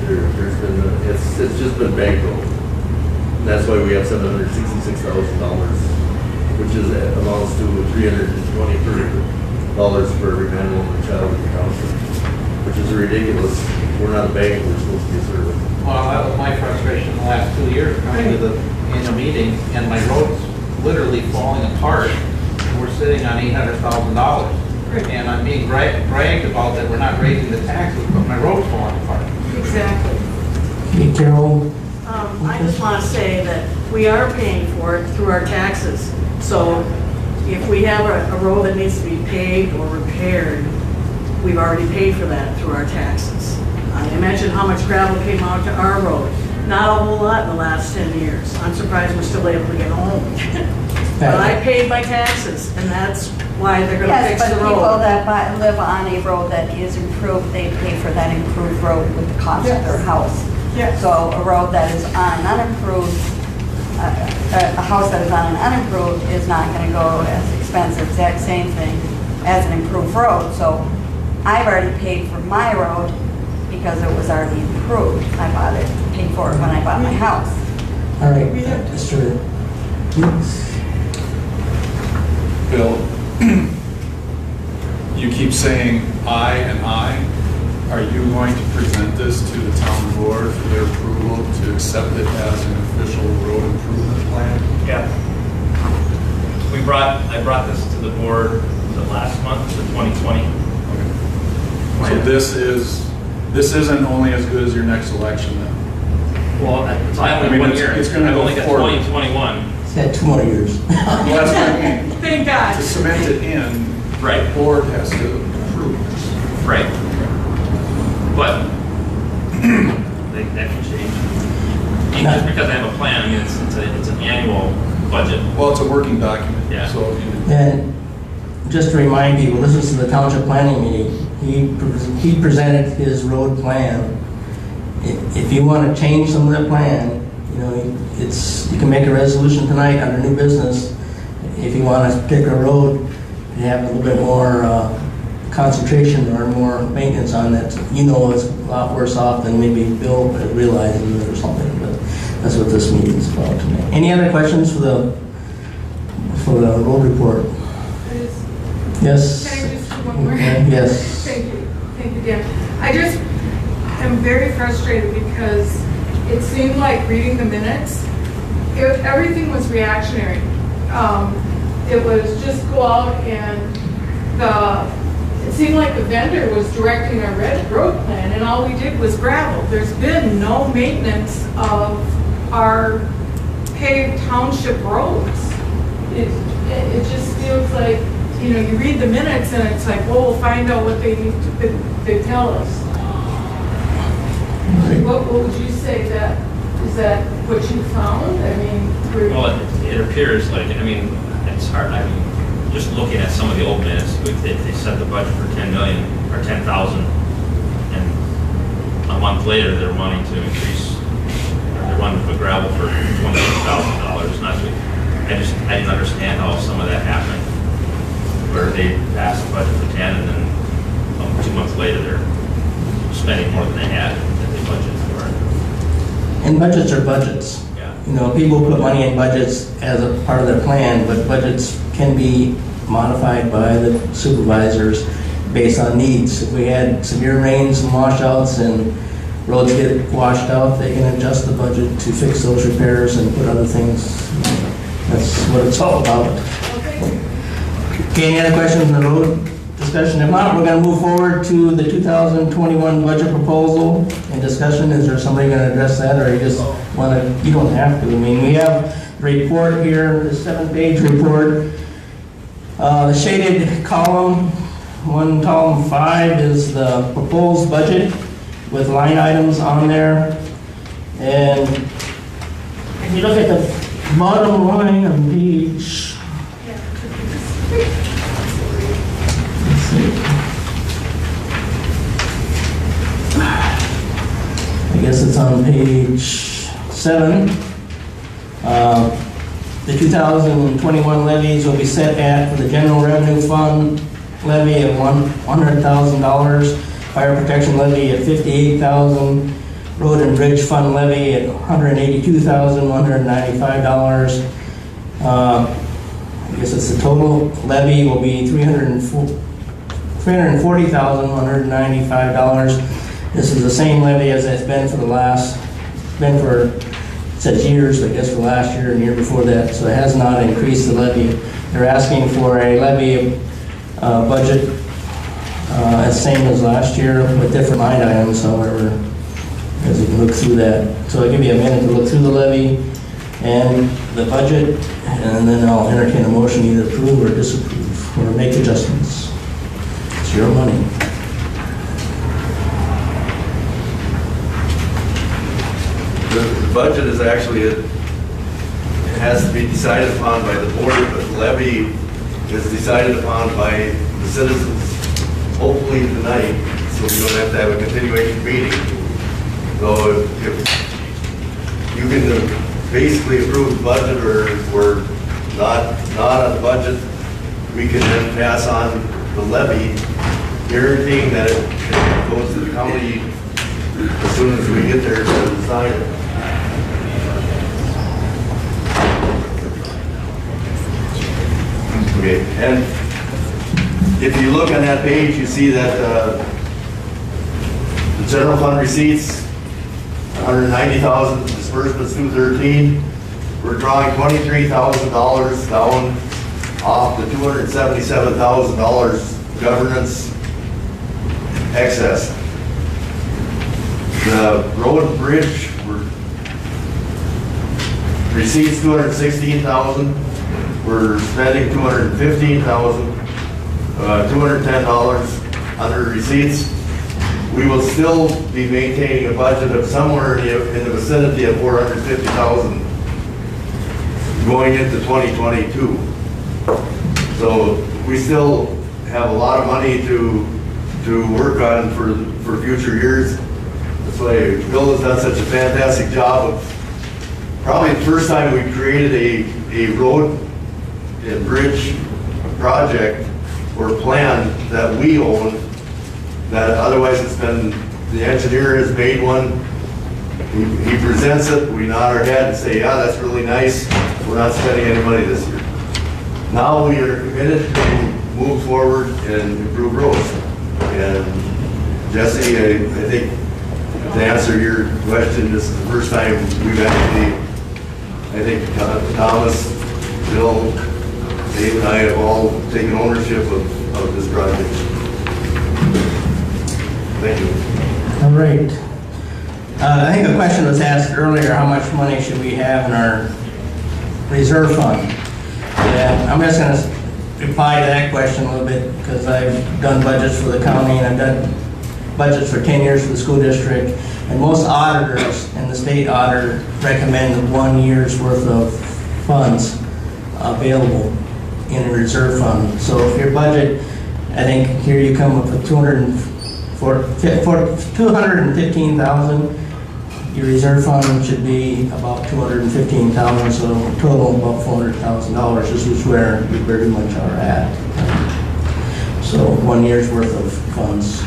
There's been, it's just been bankrolled. And that's why we have $766,000, which is amounts to $320 for every man, woman, and child in the township, which is ridiculous. We're not a bank, we're supposed to be a service. Well, that was my frustration the last 2 years, coming to the annual meeting, and my road's literally falling apart. We're sitting on $800,000. And I'm being bragged about that we're not raising the taxes, but my road's falling apart. Exactly. Hey, Carol. I just want to say that we are paying for it through our taxes. So if we have a road that needs to be paved or repaired, we've already paid for that through our taxes. I imagine how much gravel came out to our road. Not a whole lot in the last 10 years. I'm surprised we're still able to get home. But I paid my taxes, and that's why they're going to fix the road. Yes, but people that live on a road that is improved, they pay for that improved road with the cost of their house. Yes. So a road that is on an unimproved, a house that is on an unimproved is not going to go as expensive, exact same thing as an improved road. So I've already paid for my road because it was already improved. I bought it, paid for it when I bought my house. All right, Mr. Bill, you keep saying I and I. Are you going to present this to the town board for their approval to accept it as an official road improvement plan? Yeah. I brought this to the board the last month, the 2020. So this isn't only as good as your next election then? Well, it's only 1 year. It's going to I've go only got forward. 2021. It's had 2 more years. Well, that's what I mean. Thank God. To cement it in, right. The board has to approve this. Right. But that can change. Just because I have a plan, I mean, it's an annual budget. Well, it's a working document. Yeah. So if you, And just to remind people, this is the township planning meeting. He presented his road plan. If you want to change some of that plan, you can make a resolution tonight under new business. If you want to pick a road and have a little bit more concentration or more maintenance on it, it's a lot worse off than maybe Bill realizes or something. But that's what this meeting is about tonight. Any other questions for the road report? Yes. Can I just do one more? Yes. Thank you, Dan. I just am very frustrated because it seemed like reading the minutes, everything was reactionary. It was just go out and it seemed like the vendor was directing our road plan and all we did was gravel. There's been no maintenance of our paved township roads. It just feels like, you read the minutes and it's like, well, we'll find out what they tell us. What would you say is that what you found? I mean, well, it appears like, it's hard. Just looking at some of the old minutes, they set the budget for 10 million or 10,000, and a month later they're wanting to increase. They're wanting to put gravel for $26,000. I didn't understand how some of that happened, where they passed the budget for 10, and then 2 months later they're spending more than they had that they budgeted for. And budgets are budgets. Yeah. People put money in budgets as a part of their plan, but budgets can be modified by the supervisors based on needs. If we had severe rains and washouts and roads get washed out, they can adjust the budget to fix those repairs and put other things. That's what it's all about. Okay, any other questions on the road discussion? If not, we're gonna move forward to the 2021 budget proposal and discussion. Is there somebody gonna address that, or you just wanna, you don't have to. I mean, we have a report here, the 7-page report. The shaded column, column 5 is the proposed budget with line items on there. And if you look at the bottom line on page, let's see. I guess it's on page 7. The 2021 levies will be set at, for the general revenue fund levy of $100,000, fire protection levy at $58,000, road and bridge fund levy at $182,195. I guess it's the total levy will be $340,195. This is the same levy as it's been for the last, it says years, I guess for last year and the year before that, so it has not increased the levy. They're asking for a levy budget as same as last year with different line items, however, as you can look through that. So I'll give you a minute to look through the levy and the budget, and then I'll entertain a motion either approve or disapprove or make adjustments. It's your money. The budget is actually, it has to be decided upon by the board, but the levy is decided upon by the citizens, hopefully tonight, so we don't have to have a continuation meeting. So if you can basically approve the budget or not on the budget, we can then pass on the levy, guaranteeing that it goes to the county as soon as we get there to design it. Okay, and if you look on that page, you see that the general fund receipts, 190,000, disbursements 213. We're drawing $23,000 down off the $277,000 governance excess. The road and bridge, receipts 216,000. We're spending $215,000, $210 under receipts. We will still be maintaining a budget of somewhere in the vicinity of $450,000 going into 2022. So we still have a lot of money to work on for future years. That's why Bill has done such a fantastic job of, probably the first time we created a road and bridge project or plan that we own, that otherwise it's been, the engineer has made one, he presents it, we nod our head and say, yeah, that's really nice, we're not spending any money this year. Now we are committed to move forward and improve roads. And Jesse, I think to answer your question, this is the first time we've actually, I think Thomas, Bill, Dave and I have all taken ownership of this project. Thank you. All right. I think a question was asked earlier, how much money should we have in our reserve fund? Yeah, I'm just going to reply to that question a little bit, because I've done budgets for the county and I've done budgets for 10 years for the school district, and most auditors and the state auditor recommend 1 year's worth of funds available in a reserve fund. So if your budget, I think here you come up with $215,000, your reserve fund should be about $215,000, so total about $400,000. This is where we very much are at. So 1 year's worth of funds.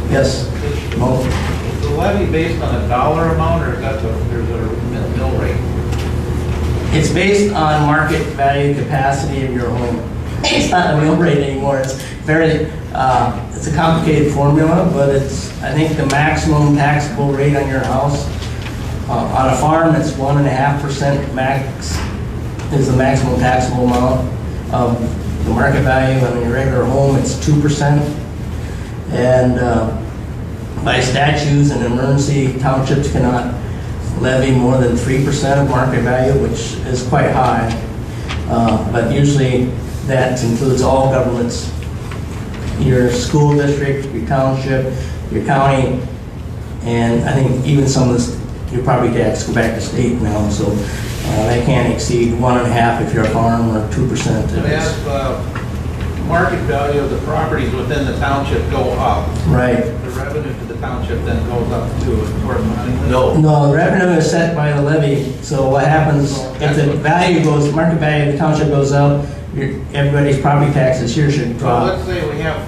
Yes? Mo? Is the levy based on a dollar amount, or is that there's a mill rate? It's based on market value capacity of your home. It's not a mill rate anymore. It's very, it's a complicated formula, but it's, I think the maximum taxable rate on your house, on a farm, it's 1.5% max, is the maximum taxable amount of the market value. On your regular home, it's 2%. And by statutes and emergency, townships cannot levy more than 3% of market value, which is quite high. But usually that includes all governments, your school district, your township, your county, and I think even some of this, your property tax go back to state now, so that can't exceed 1.5% if you're a farm, or 2%. And as market value of the properties within the township go up, right, the revenue to the township then goes up toward money. No, the revenue is set by the levy. So what happens if the value goes, market value of the township goes up, everybody's property taxes here should So drop. let's say we have,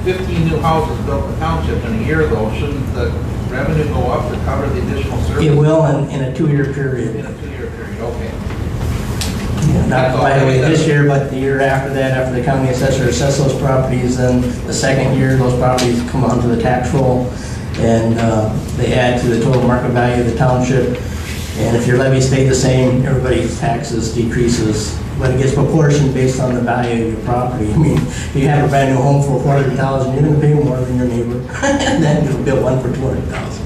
15 new houses built in the township in a year though, shouldn't the revenue go up to cover the additional service? It will in a 2-year period. In a 2-year period, okay. Yeah, not right away this year, but the year after that, after the county assessor assesses those properties, then the second year, those properties come onto the tax roll, and they add to the total market value of the township. And if your levy stayed the same, everybody's taxes decreases, but it gets proportioned based on the value of your property. I mean, if you have a brand new home for $400,000, you're going to pay more than your neighbor, and then you'll build one for $200,000.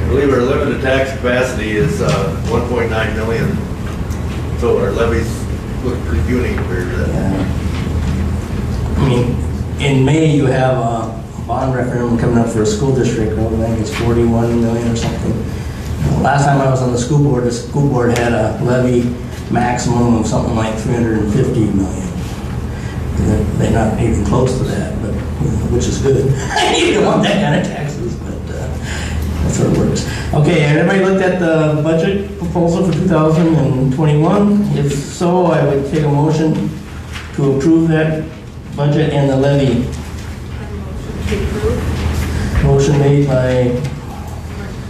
I believe our limited tax capacity is 1.9 million, so our levies look pretty puny compared to that. Yeah. I mean, in May, you have a bond referendum coming up for a school district. I think it's 41 million or something. Last time I was on the school board had a levy maximum of something like 350 million. They're not even close to that, but which is good. You don't want that kind of taxes, but that's how it works. Okay, everybody looked at the budget proposal for 2021? If so, I would take a motion to approve that budget and the levy. Motion made by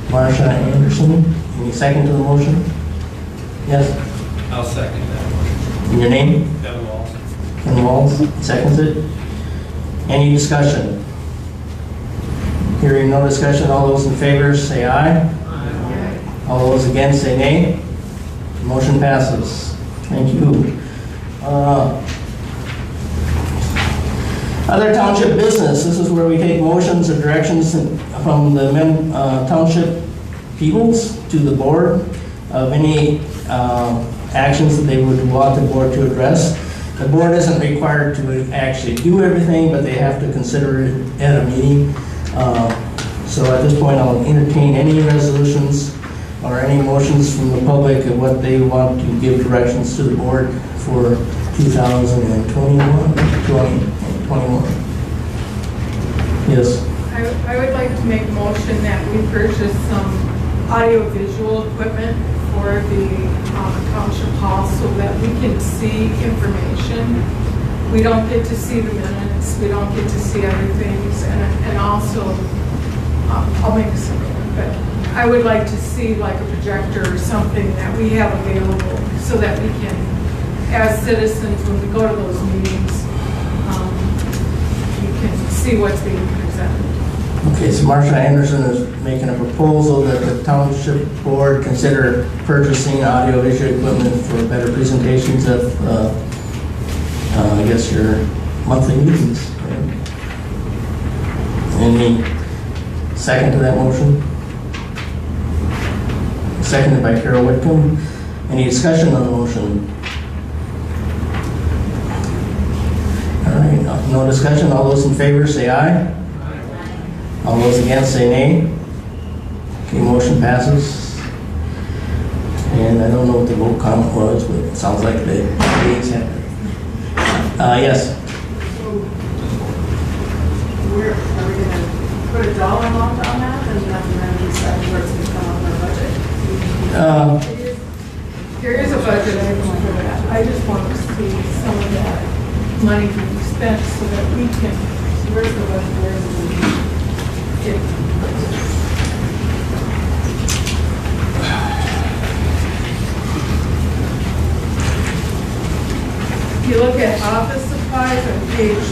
Marsha Anderson. Any second to the motion? Yes? I'll second that one. And your name? Kevin Walls. Ken Walls seconds it. Any discussion? Hearing no discussion, all those in favor say aye. Aye. All those against say nay. Motion passes. Thank you. Other township business. This is where we take motions or directions from the township peoples to the board of any actions that they would want the board to address. The board isn't required to actually do everything, but they have to consider it at a meeting. So at this point, I'll entertain any resolutions or any motions from the public of what they want to give directions to the board for 2021. Yes. I would like to make a motion that we purchase some audio-visual equipment for the township hall so that we can see information. We don't get to see the minutes, we don't get to see other things, and also, I'll make this argument, but I would like to see like a projector or something that we have available so that we can, as citizens, when we go to those meetings, we can see what's being presented. Okay, so Marsha Anderson is making a proposal that the township board consider purchasing audio-visual equipment for better presentations of, I guess, your monthly meetings. Right? Any second to that motion? Seconded by Carol Whitcomb. Any discussion on the motion? All right, no discussion. All those in favor say aye. All those against say nay. Okay, motion passes. And I don't know what the vote count was, but it sounds like the ayes have it. Yes. Are we going to put a dollar amount on that and then decide where it's going to come on our budget? There is a budget item for that. I just want to see some of that money being spent so that we can, where's the budget, where's the If you look at office supplies on page 3 of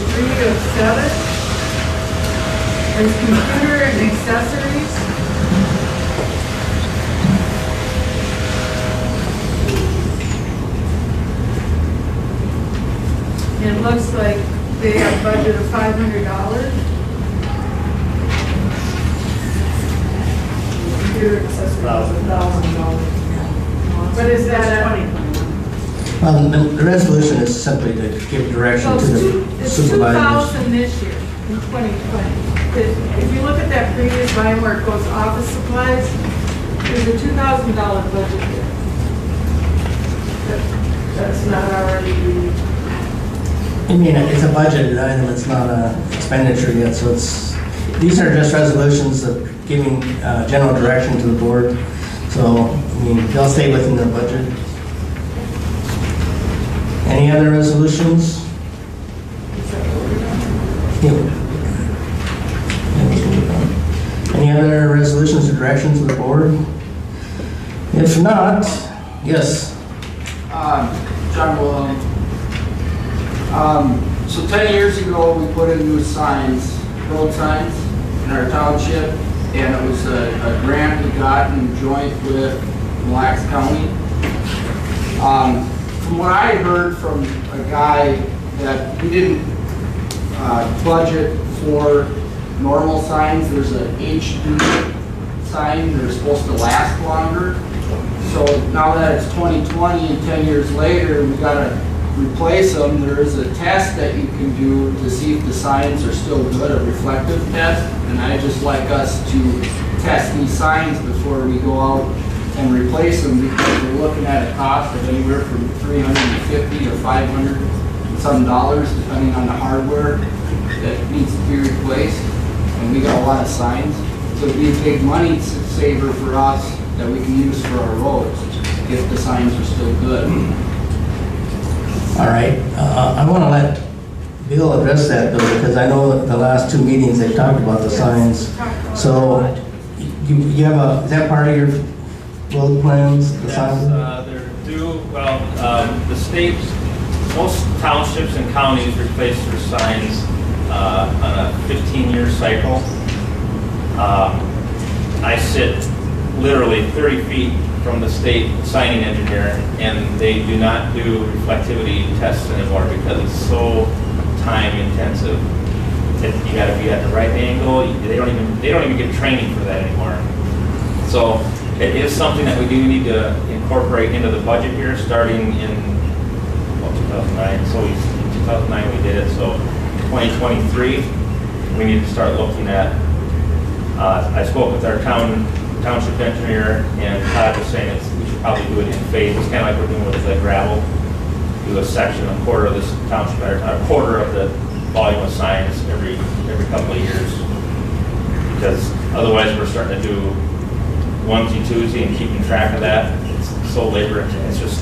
7, there's computer and accessories. And it looks like they have a budget of $500. Computer accessories is $1,000. But is that a... Well, the resolution is simply to give direction to the It's supervisors. 2,000 this year, in 2020. If you look at that previous line where it goes office supplies, there's a $2,000 budget here. That's not already, I mean, it's a budgeted item, it's not a expenditure yet, so these are just resolutions of giving general direction to the board. So, I mean, they'll stay within their budget. Any other resolutions? Any other resolutions or directions to the board? If not, yes. John Wilhelm. So 10 years ago, we put in new signs, road signs in our township, and it was a grant we got in joint with Mille Lacs County. From what I heard from a guy, that we didn't budget for normal signs. There's an HD sign, they're supposed to last longer. So now that it's 2020 and 10 years later, we gotta replace them. There is a test that you can do to see if the signs are still good, a reflective test. And I just like us to test these signs before we go out and replace them, because we're looking at a cost of anywhere from $350 to $500 and some dollars, depending on the hardware that needs to be replaced. And we got a lot of signs. So it'd be a big money saver for us that we can use for our roads if the signs are still good. All right, I want to let Bill address that though, because I know that the last two meetings they talked about the signs. So you have is that part of your road plans, the signs? They're due, well, the state, most townships and counties replace their signs on a 15-year cycle. I sit literally 30 feet from the state signing engineer, and they do not do reflectivity tests anymore because it's so time intensive. You got to be at the right angle. They don't even get training for that anymore. So it is something that we do need to incorporate into the budget here, starting in 2009. So in 2009 we did it. So 2023 we need to start looking at. I spoke with our township engineer, and Todd was saying we should probably do it in phases, kind of like we're doing with the gravel. Do a section, a quarter of this township, or a quarter of the volume of signs every couple of years. Because otherwise we're starting to do onesie, twosie, and keeping track of that. It's so labor intensive.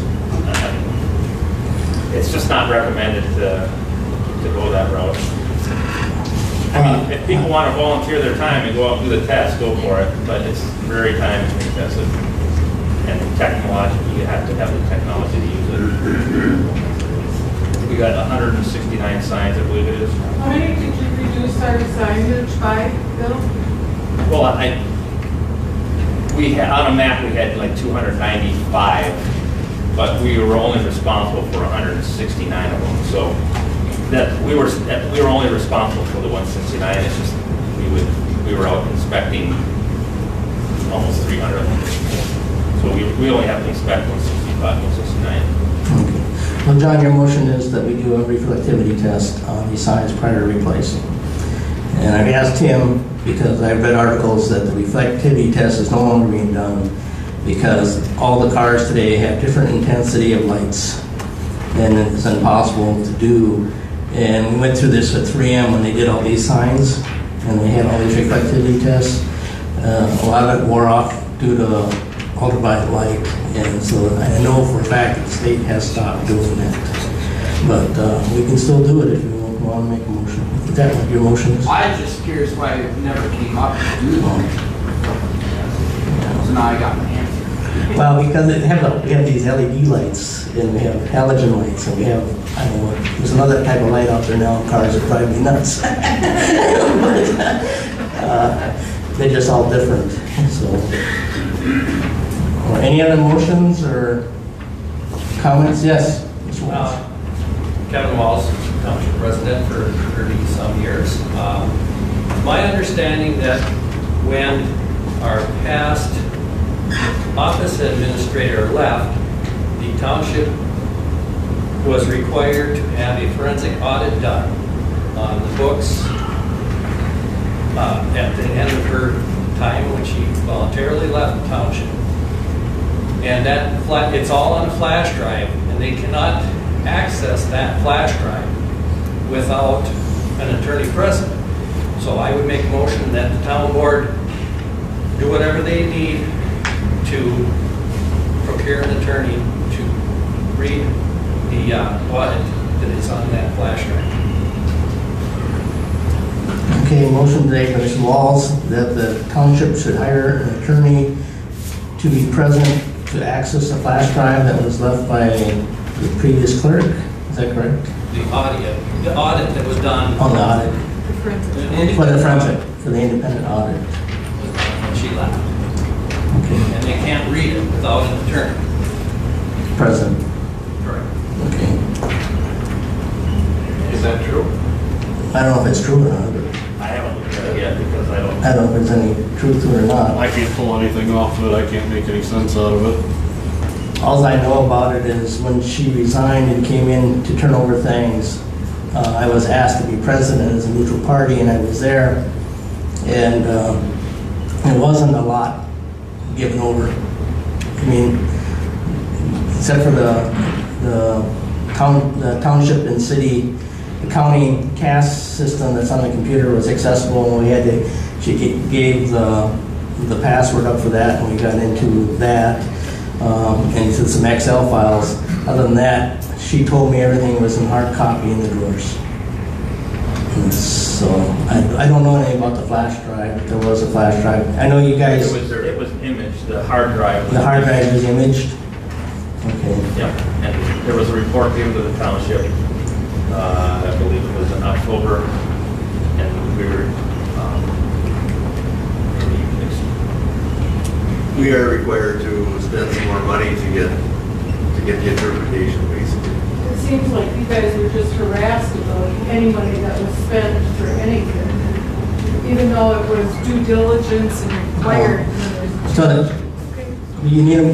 It's just not recommended to go that route. I mean, if people want to volunteer their time and go out and do the test, go for it, but it's very time intensive. And technologically, you have to have the technology to use it. We got 169 signs, I believe it is. How many did you reduce our signage by, Bill? Well, on a map, we had like 295, but we were only responsible for 169 of them. So that we were only responsible for the 169. It's just we were out inspecting almost 300 of them. So we only have to inspect 165, 169. Okay. Well, John, your motion is that we do a reflectivity test on these signs prior to replacing. And I've asked him, because I've read articles that the reflectivity test is no longer being done because all the cars today have different intensity of lights, and it's impossible to do. And we went through this at 3M when they did all these signs, and they had all these reflectivity tests. A lot of it wore off due to ultraviolet light, and so I know for a fact that the state has stopped doing that. But we can still do it if you want to make a motion. Is that what your motion is? I'm just curious why it never came up to do that. So now I got my answer. Well, because we have these LED lights, and we have halogen lights, and we have, I don't know, there's another type of light out there now, cars are driving me nuts. They're just all different, so. Or any other motions or comments? Yes? Mr. Walls. Kevin Walls, Township resident for 30-some years. My understanding that when our past office administrator left, the township was required to have a forensic audit done on the books at the end of her time when she voluntarily left the township. And that it's all on a flash drive, and they cannot access that flash drive without an attorney present. So I would make a motion that the town board do whatever they need to procure an attorney to read the audit that is on that flash drive. Okay, motion today by Mr. Walls that the township should hire an attorney to be present to access the flash drive that was left by the previous clerk. Is that correct? The audit that was done. On the audit. For the forensic, for the independent audit. When she left. Okay. And they can't read it without an attorney. Present. Correct. Okay. Is that true? I don't know if it's true or not, but I haven't looked at it yet because I don't. I don't know if there's any truth to it or not. I can't pull anything off of it. I can't make any sense out of it. All I know about it is when she resigned and came in to turn over things, I was asked to be president as a neutral party, and I was there. And it wasn't a lot given over. I mean, except for the township and city accounting CAS system that's on the computer was accessible, and we had to, she gave the password up for that, and we got into that, and into some Excel files. Other than that, she told me everything was in hard copy in the drawers. And so, I don't know anything about the flash drive, but there was a flash drive. I know you guys... It was imaged, the hard drive. The hard drive was imaged? Okay. Yeah, and there was a report given to the township, I believe it was in October, and We are required to spend some more money to get the interpretation, basically. It seems like you guys were just harassed about any money that was spent for anything, even though it was due diligence and required. So, you need a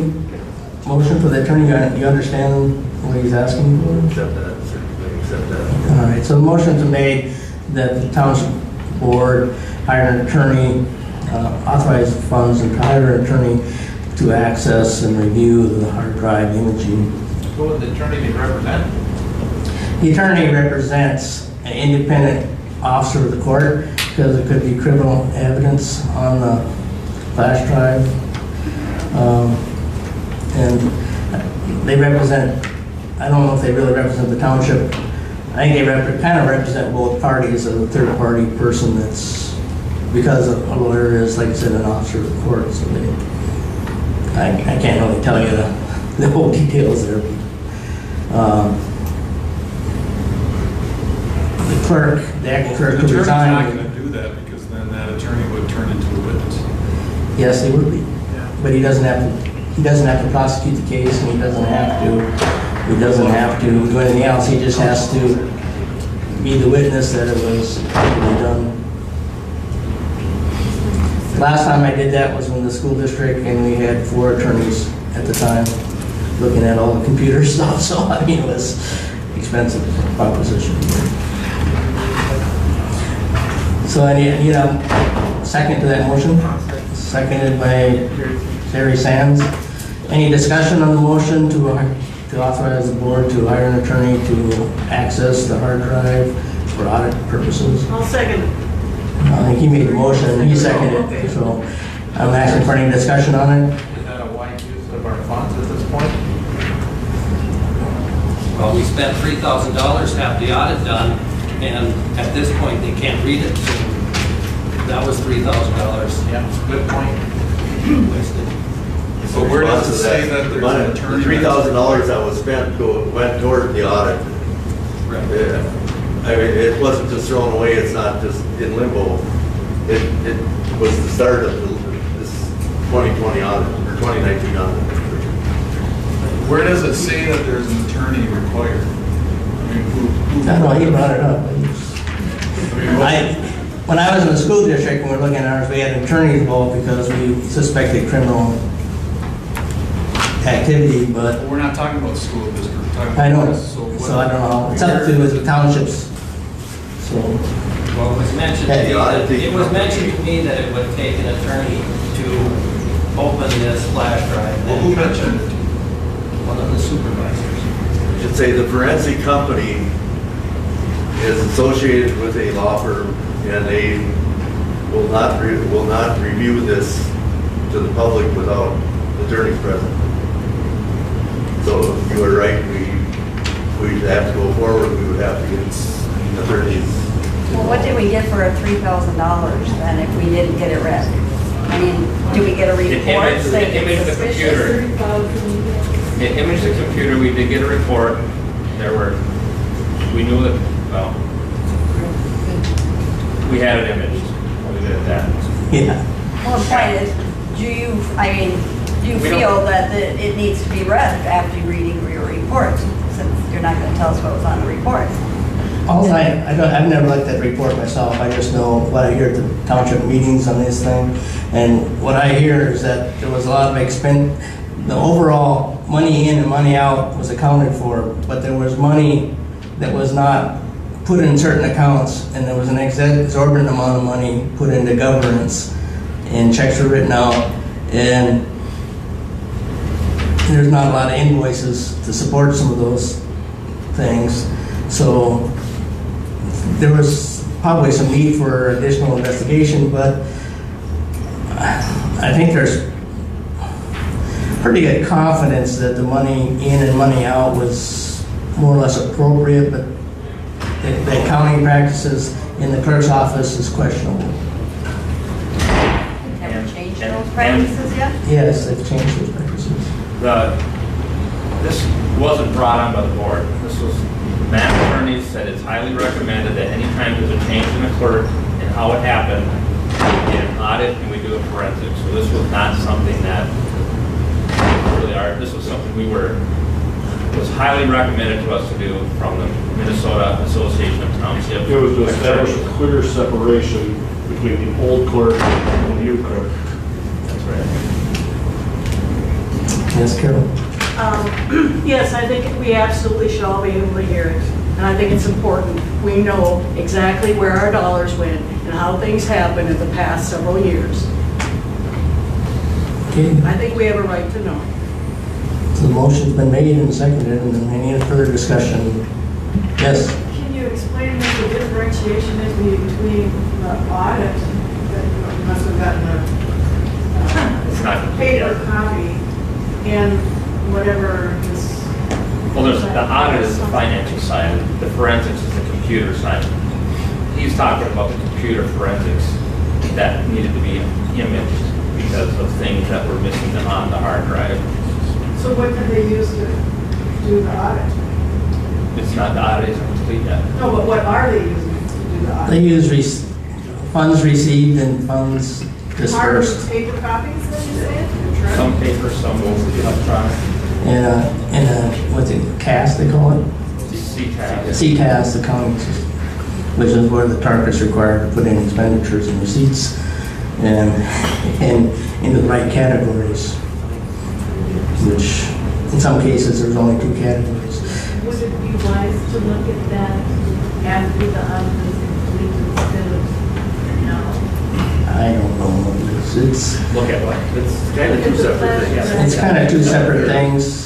motion for the attorney? You understand what he's asking for? Accept that, certainly accept that. All right, so the motion's made that the township board hire an attorney, authorize funds and hire an attorney to access and review the hard drive imaging. Who would the attorney represent? The attorney represents an independent officer of the court because it could be criminal evidence on the flash drive. And they represent, I don't know if they really represent the township. I think they kind of represent both parties as a third-party person that's, because a lawyer is, like I said, an officer of the court, so I can't really tell you the whole details there. The clerk, the acting clerk who The attorney's not resigned. going to do that because then that attorney would turn into a witness. Yes, he would be. But he doesn't have to prosecute the case, and he doesn't have to do anything else. He just has to be the witness that it was properly done. Last time I did that was in the school district, and we had 4 attorneys at the time looking at all the computer stuff, so I mean, it was expensive proposition. So I need a second to that motion. Seconded by Terry Sands. Any discussion on the motion to authorize the board to hire an attorney to access the hard drive for audit purposes? I'll second it. I think he made the motion, he seconded it, so I'm asking for any discussion on it. Is that a wise use of our funds at this point? Well, we spent $3,000 to have the audit done, and at this point, they can't read it. That was $3,000. Yeah, good point. Wasted. So where does it say that there's an attorney? $3,000 that was spent went toward the audit. Right. Yeah. I mean, it wasn't just thrown away, it's not just in limbo. It was the start of this 2020 audit, or 2019 audit. Where does it say that there's an attorney required? I mean, who? I don't know, he brought it up. When I was in the school district, when we were looking at ours, we had an attorney involved because we suspected criminal activity, but We're not talking about school district, we're talking about. I know, this, what- so I don't know. It's up to the townships, so. Well, it was mentioned to me that, it was mentioned to me that it would take an attorney to open this flash drive. Well, who mentioned it? One of the supervisors. I should say the forensic company is associated with a law firm, and they will not review this to the public without attorneys present. So if you were right, we'd have to go forward, we would have to get attorneys. Well, what did we get for $3,000 then if we didn't get it read? I mean, do we get a report saying It imaged it's the suspicious? computer. It imaged the computer, we did get a report. We knew that, well, we had it imaged. We did that. Yeah. Well, the point is, do you We feel don't- that it needs to be read after reading your report, since you're not going to tell us what was on the report? I've never looked at the report myself, I just know what I hear at the township meetings on this thing. And what I hear is that there was a lot of the overall money in and money out was accounted for, but there was money that was not put in certain accounts, and there was an exorbitant amount of money put into governance, and checks were written out, and there's not a lot of invoices to support some of those things. So there was probably some need for additional investigation, but I think there's pretty good confidence that the money in and money out was more or less appropriate, but the accounting practices in the clerk's office is questionable. Have we changed those practices yet? Yes, they've changed those practices. This wasn't brought on by the board. This was, Matt attorney said it's highly recommended that anytime there's a change in the clerk and how it happened, we get an audit and we do a forensic. So this was not something that really this was something it was highly recommended to us to do from the Minnesota Association of Townships. It was to establish a clear separation between the old clerk and the new clerk. That's right. Yes, Carol? Yes, I think we absolutely should all be able to hear it. And I think it's important. We know exactly where our dollars went and how things happened in the past several years. Okay. I think we have a right to know. So the motion's been made and seconded, and then any further discussion? Yes? Can you explain what the differentiation is between the audit that you must have gotten It's not a paper copy and whatever is? Well, the audit is the financial side. The forensics is the computer side. He's talking about the computer forensics that needed to be imaged because of things that were missing on the hard drive. So what did they use to do the audit? It's not, the audit isn't complete yet. No, but what are they using to do the audit? They use funds received and funds dispersed. Hard paper copies, then you say? Some paper, some electronic. What's it, CAS they call it? CTAS. CTAS accounting system, which is where the clerk is required to put in expenditures and receipts and into the right categories, which in some cases there's only 2 categories. Would it be wise to look at that after the audit is complete instead of now? I don't know. It's Look at what? It's kind of 2 separate things. It's kind of 2 separate things.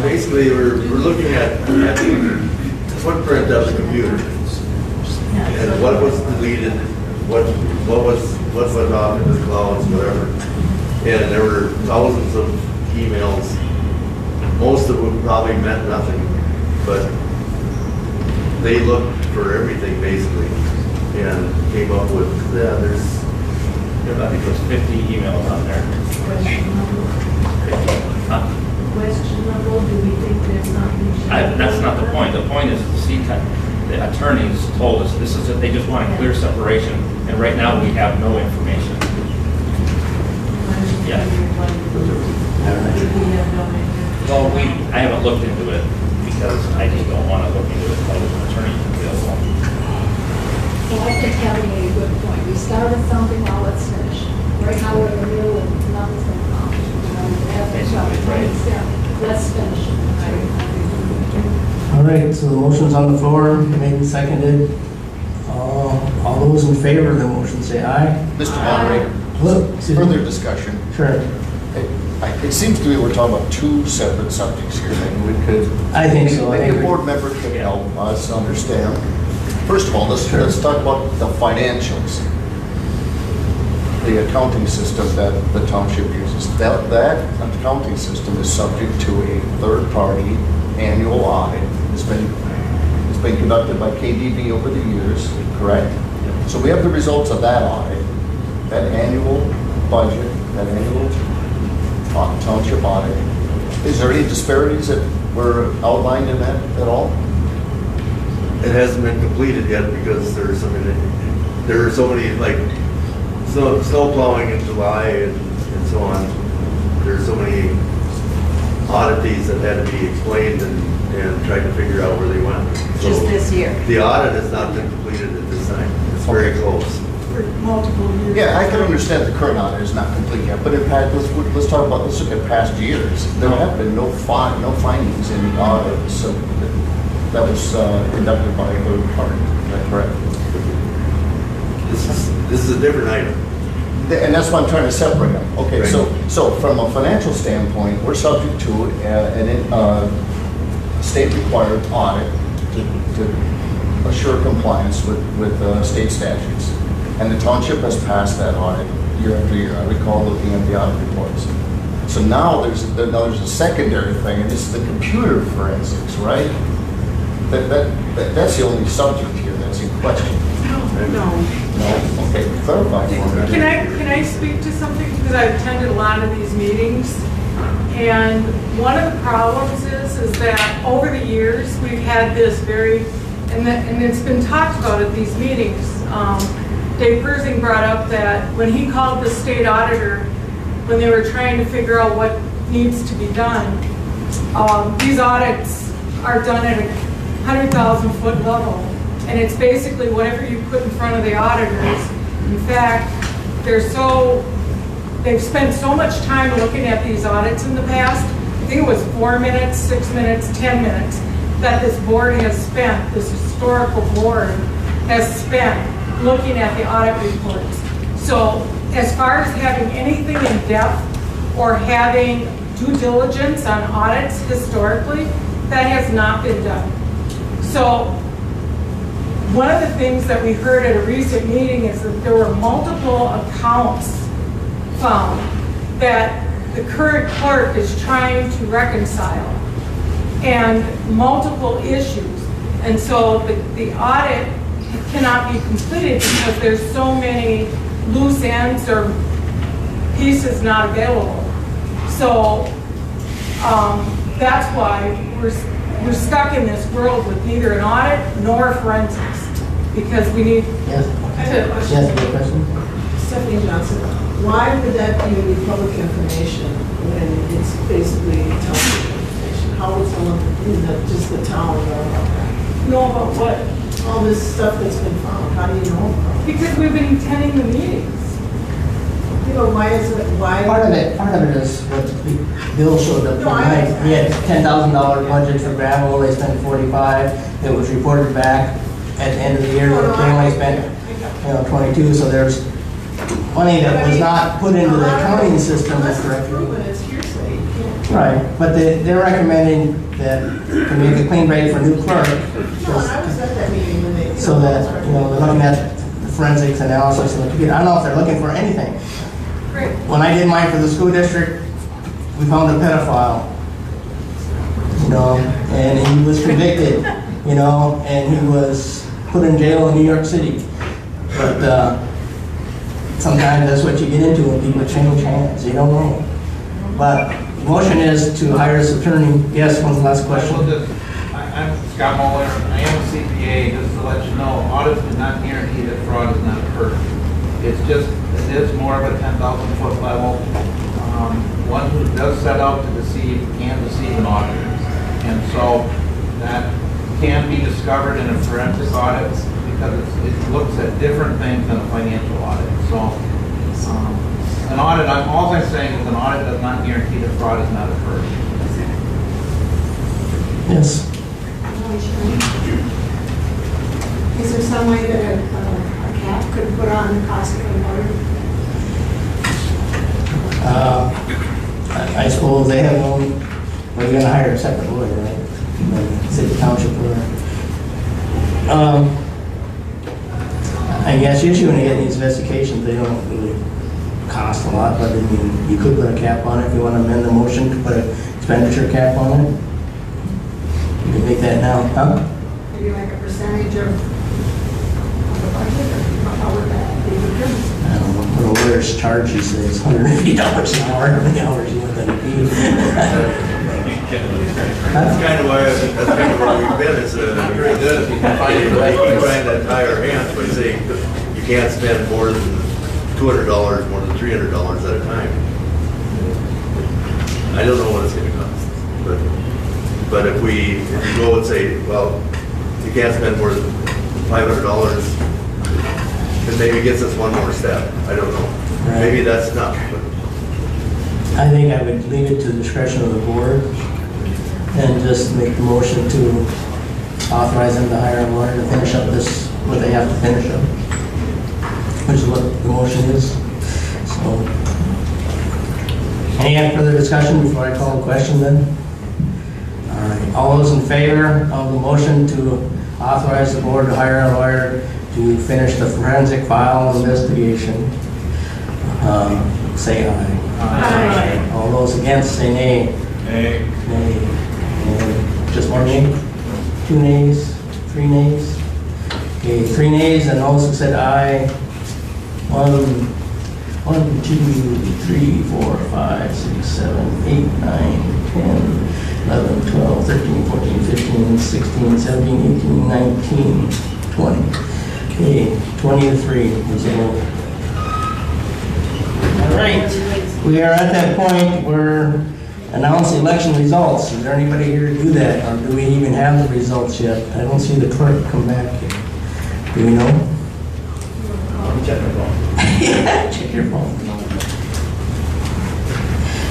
Basically, we're looking at the footprint of the computer and what was deleted, what went off into the clouds, whatever. And there were thousands of emails. Most of them probably meant nothing, but they looked for everything basically and came up with, I think there's 50 emails on there. Questionable, do we think there's something? That's not the point. The point is the attorneys told us this is that they just want a clear separation, and right now we have no information. Yeah. Well, I haven't looked into it because I just don't want to look into it until an attorney is available. Well, I think having a good point. We started something, now let's finish. Right now we're in the middle and nothing's going to come. Let's finish it. All right, so the motion's on the floor, made and seconded. All those in favor of the motion say aye. Mr. Moderator, further discussion. Sure. It seems to me we're talking about two separate subjects here. Maybe we could. I think so. Maybe a board member could help us understand. First of all, let's talk about the financials. The accounting system that the township uses. That accounting system is subject to a third-party annual audit. It's been conducted by KDV over the years, correct? So we have the results of that audit, that annual budget, that annual township audit. Is there any disparities that were outlined in that at all? It hasn't been completed yet because there are so many like snow plowing in July and so on. There's so many oddities that had to be explained and tried to figure out where they went. So Just this year. The audit has not been completed at this time. It's very close. For multiple years. Yeah, I can understand the current audit is not complete yet, but in fact, let's look at past years. There have been no findings in the audit that was conducted by a third party. Is that correct? This is a different item. And that's why I'm trying to separate them. Okay, Right. so from a financial standpoint, we're subject to a state-required audit to assure compliance with state statutes. And the township has passed that audit year after year. I recall looking at the audit reports. So now there's a secondary thing, and this is the computer forensics, right? That's the only subject here that's in question. No. No? Okay, clarify for me. Can I speak to something? Because I've attended a lot of these meetings. And one of the problems is that over the years, we've had this and it's been talked about at these meetings. Dave Persing brought up that when he called the state auditor, when they were trying to figure out what needs to be done, these audits are done at a 100,000 foot level. And it's basically whatever you put in front of the auditors. In fact, they've spent so much time looking at these audits in the past. I think it was 4 minutes, 6 minutes, 10 minutes that this board has spent, this historical board has spent looking at the audit reports. So as far as having anything in depth or having due diligence on audits historically, that has not been done. So one of the things that we heard at a recent meeting is that there were multiple accounts found that the current clerk is trying to reconcile, and multiple issues. And so the audit cannot be completed because there's so many loose ends or pieces not available. So that's why we're stuck in this world with neither an audit nor forensics, because we need Stephanie Johnson, why would that be public information when it's basically township information? How would someone in just the town know about that? Know about what? All this stuff that's been found, how do you know about it? Because we've been attending the meetings. You know, why is it, why? Part of it is what Bill showed up tonight. He had $10,000 budget for gravel, they spent 45. It was reported back at the end of the year that they only spent 22, so there's money that was not put into the accounting system. Unless it's proven, it's hearsay. You can't. Right, but they're recommending that to make a clean break for new clerk. No, I was at that meeting when they. So that, they're looking at the forensics analysis and the computer. I don't know if they're looking for anything. When I did mine for the school district, we found a pedophile, and he was convicted, and he was put in jail in New York City. But sometimes that's what you get into when people change hands. You don't know. But motion is to hire this attorney. Yes, one last question. I'm Scott Muller, I am a CPA, just to let you know, audits do not guarantee that fraud is not occurred. It's just, it is more of a 10,000 foot level. One who does set out to deceive can deceive an auditor. And so that can be discovered in a forensic audit because it looks at different things than a financial audit. So an audit, all I'm saying is an audit does not guarantee that fraud is not occurred. Yes. Is there some way that a cap could put on the cost of a lawyer? I suppose they have one, well, you're gonna hire a separate lawyer, right? City Township lawyer. I guess usually when you get these investigations, they don't really cost a lot, but I mean, you could put a cap on it if you want to amend the motion to put an expenditure cap on it. You can make that now, huh? Maybe like a percentage of the budget, or how would that be determined? I don't know, what a lawyer's charge these days, $150 an hour, how many hours you want them to be? That's kind of where we've been, is very good. You can find it, like, trying to tie our hands by saying you can't spend more than $200, more than $300 at a time. I don't know what it's gonna cost, but if we go and say, well, you can't spend more than $500, then maybe it gets us one more step. I don't know. Right. Maybe that's enough. But I think I would leave it to the discretion of the board and just make the motion to authorize them to hire a lawyer to finish up this, what they have to finish up, which is what the motion is. So, any further discussion before I call the question then? All right, all those in favor of the motion to authorize the board to hire a lawyer to finish the forensic file investigation, say aye. Aye. All those against, say nay. Nay. Nay. And just one nay? 2 nays? 3 nays? Okay, 3 nays, and those who said aye. 1, 2, 3, 4, 5, 6, 7, 8, 9, 10, 11, 12, 13, 14, 15, 16, 17, 18, 19, 20. Okay, 20 to 3 is the vote. All right, we are at that point where announce the election results. Is there anybody here to do that, or do we even have the results yet? I don't see the clerk come back yet. Do we know? Check my phone. Yeah, check your phone.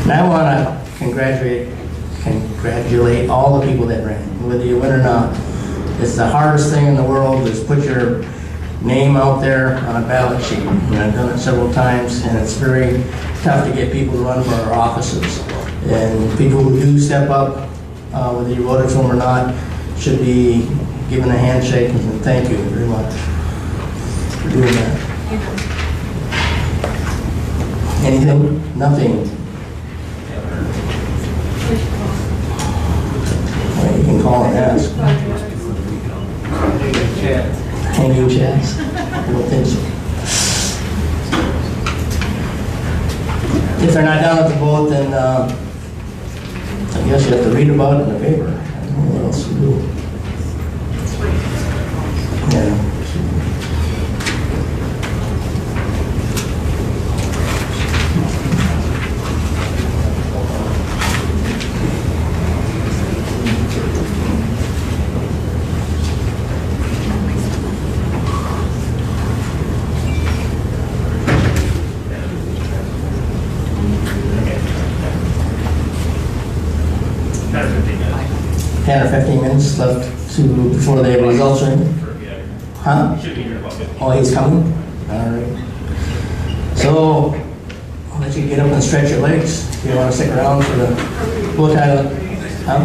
Now I want to congratulate all the people that ran, whether you win or not. It's the hardest thing in the world is put your name out there on a ballot sheet. And I've done it several times, and it's very tough to get people to run for our offices. And people who do step up, whether you voted for them or not, should be given a handshake and thank you very much for doing that. Anything? Nothing. Well, you can call and ask. Hanging chats? I don't think so. If they're not done with the vote, then I guess you have to read about it in the paper. I don't know what else to do. Yeah. Or 15 minutes left before the results are in. Huh? Oh, he's coming? All right. So, I'll let you get up and stretch your legs if you want to stick around for the look at it. Huh?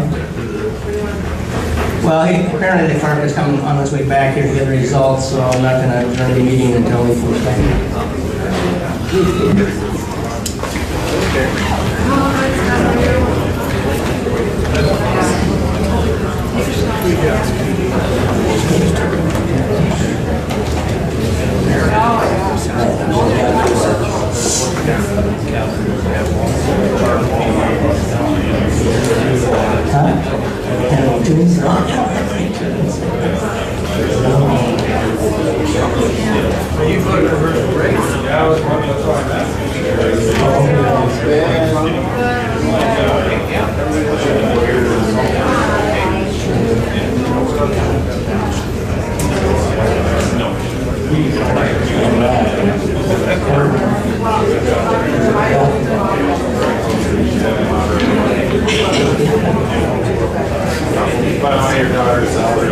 Well, apparently the clerk is coming on his way back here to get the results, so I'm not going to adjourn the meeting until he comes back. You put a commercial break? Yeah, I was wondering, that's why But on your daughter's salary,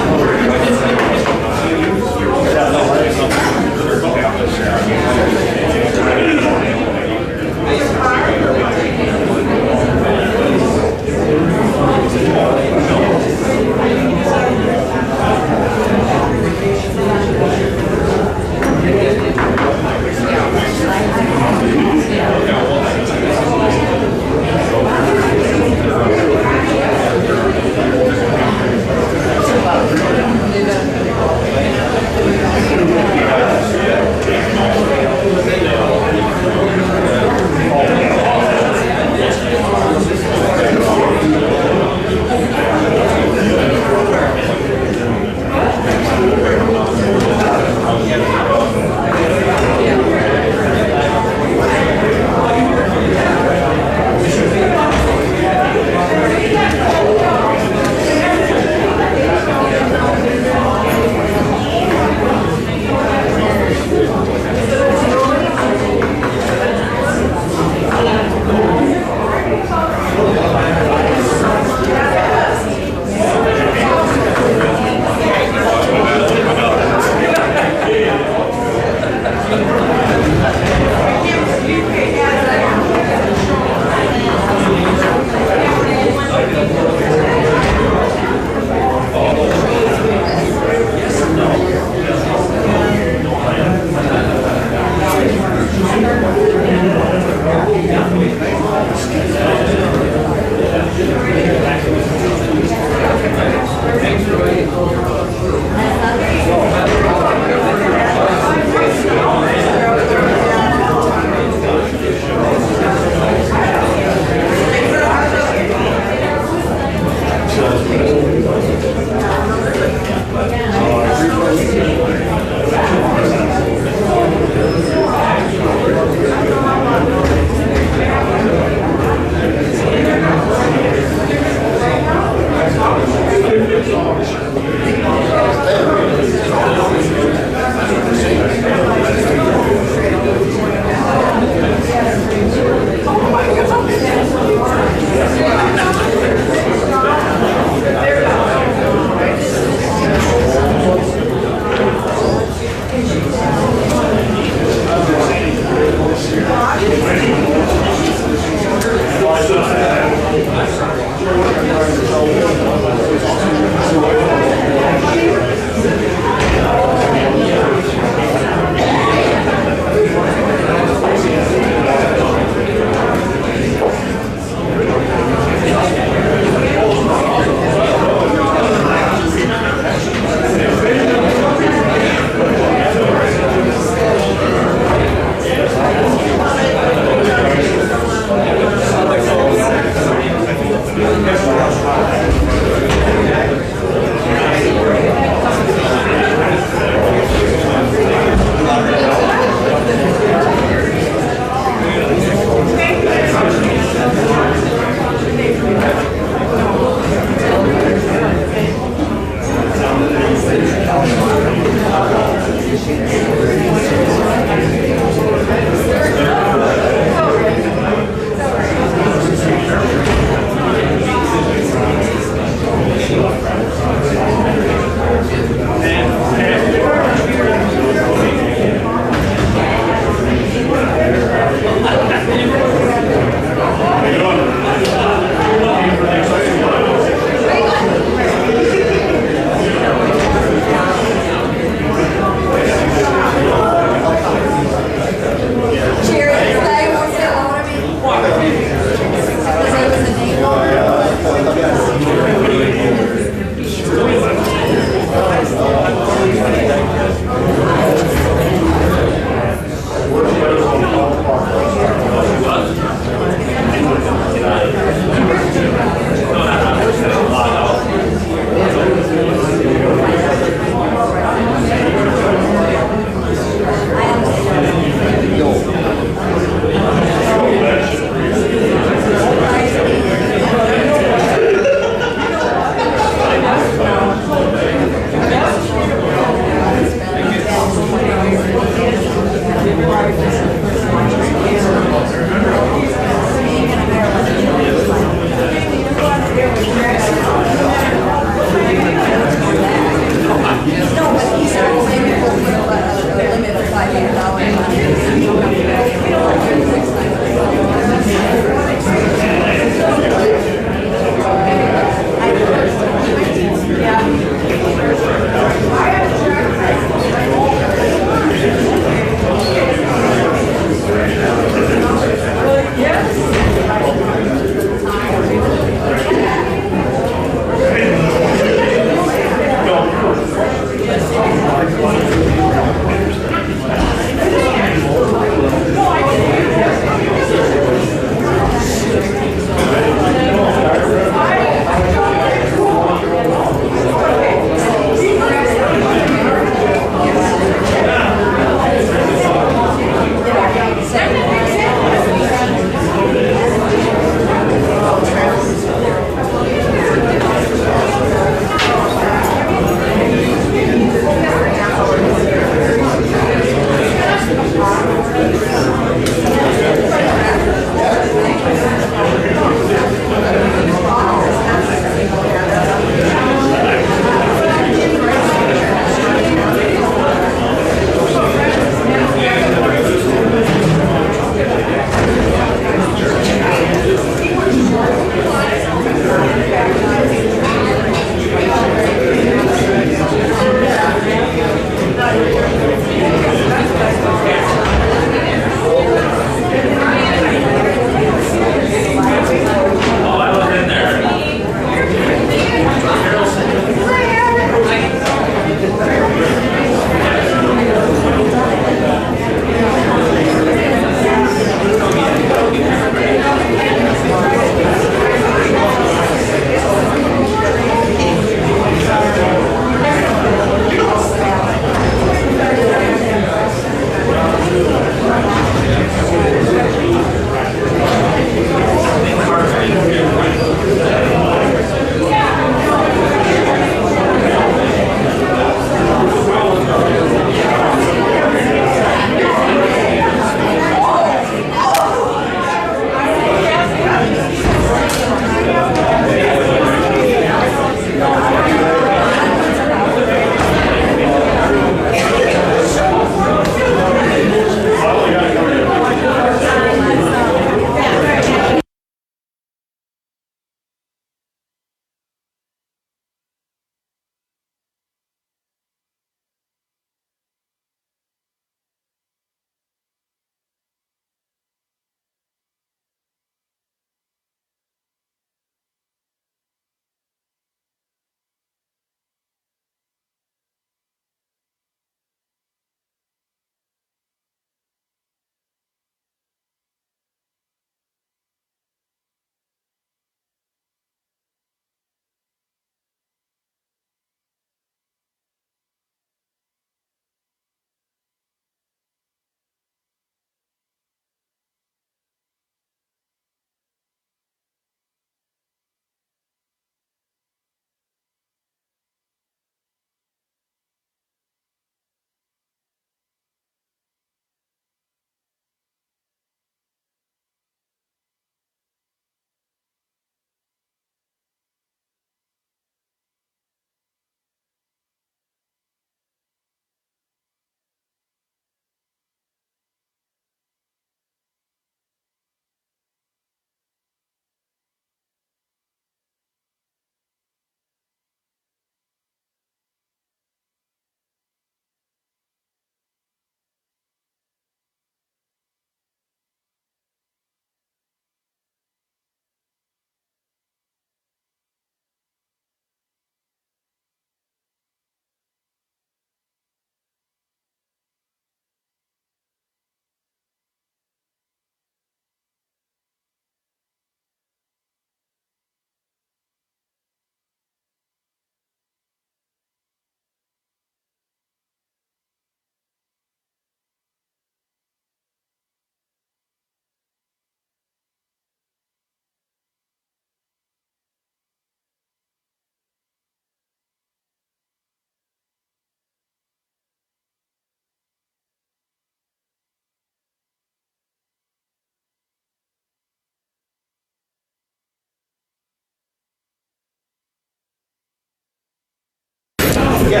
May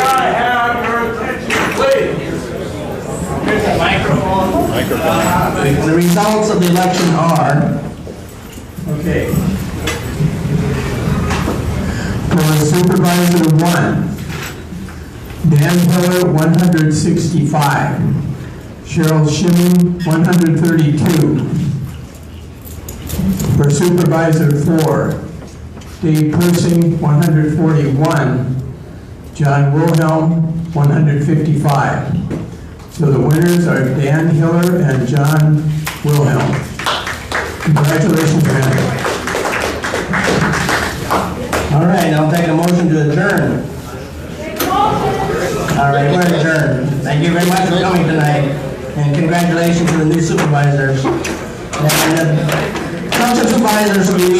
I have your attention, please? Here's a microphone. The results of the election are, okay. For Supervisor 1, Dan Hiller, 165. Cheryl Shimon, 132. For Supervisor 4, Dave Persing, 141. John Wilhelm, 155. So the winners are Dan Hiller and John Wilhelm. Congratulations, man. All right, I'll take a motion to adjourn. All right, we're adjourned. Thank you very much for coming tonight, and congratulations to the new supervisors. And township supervisors will be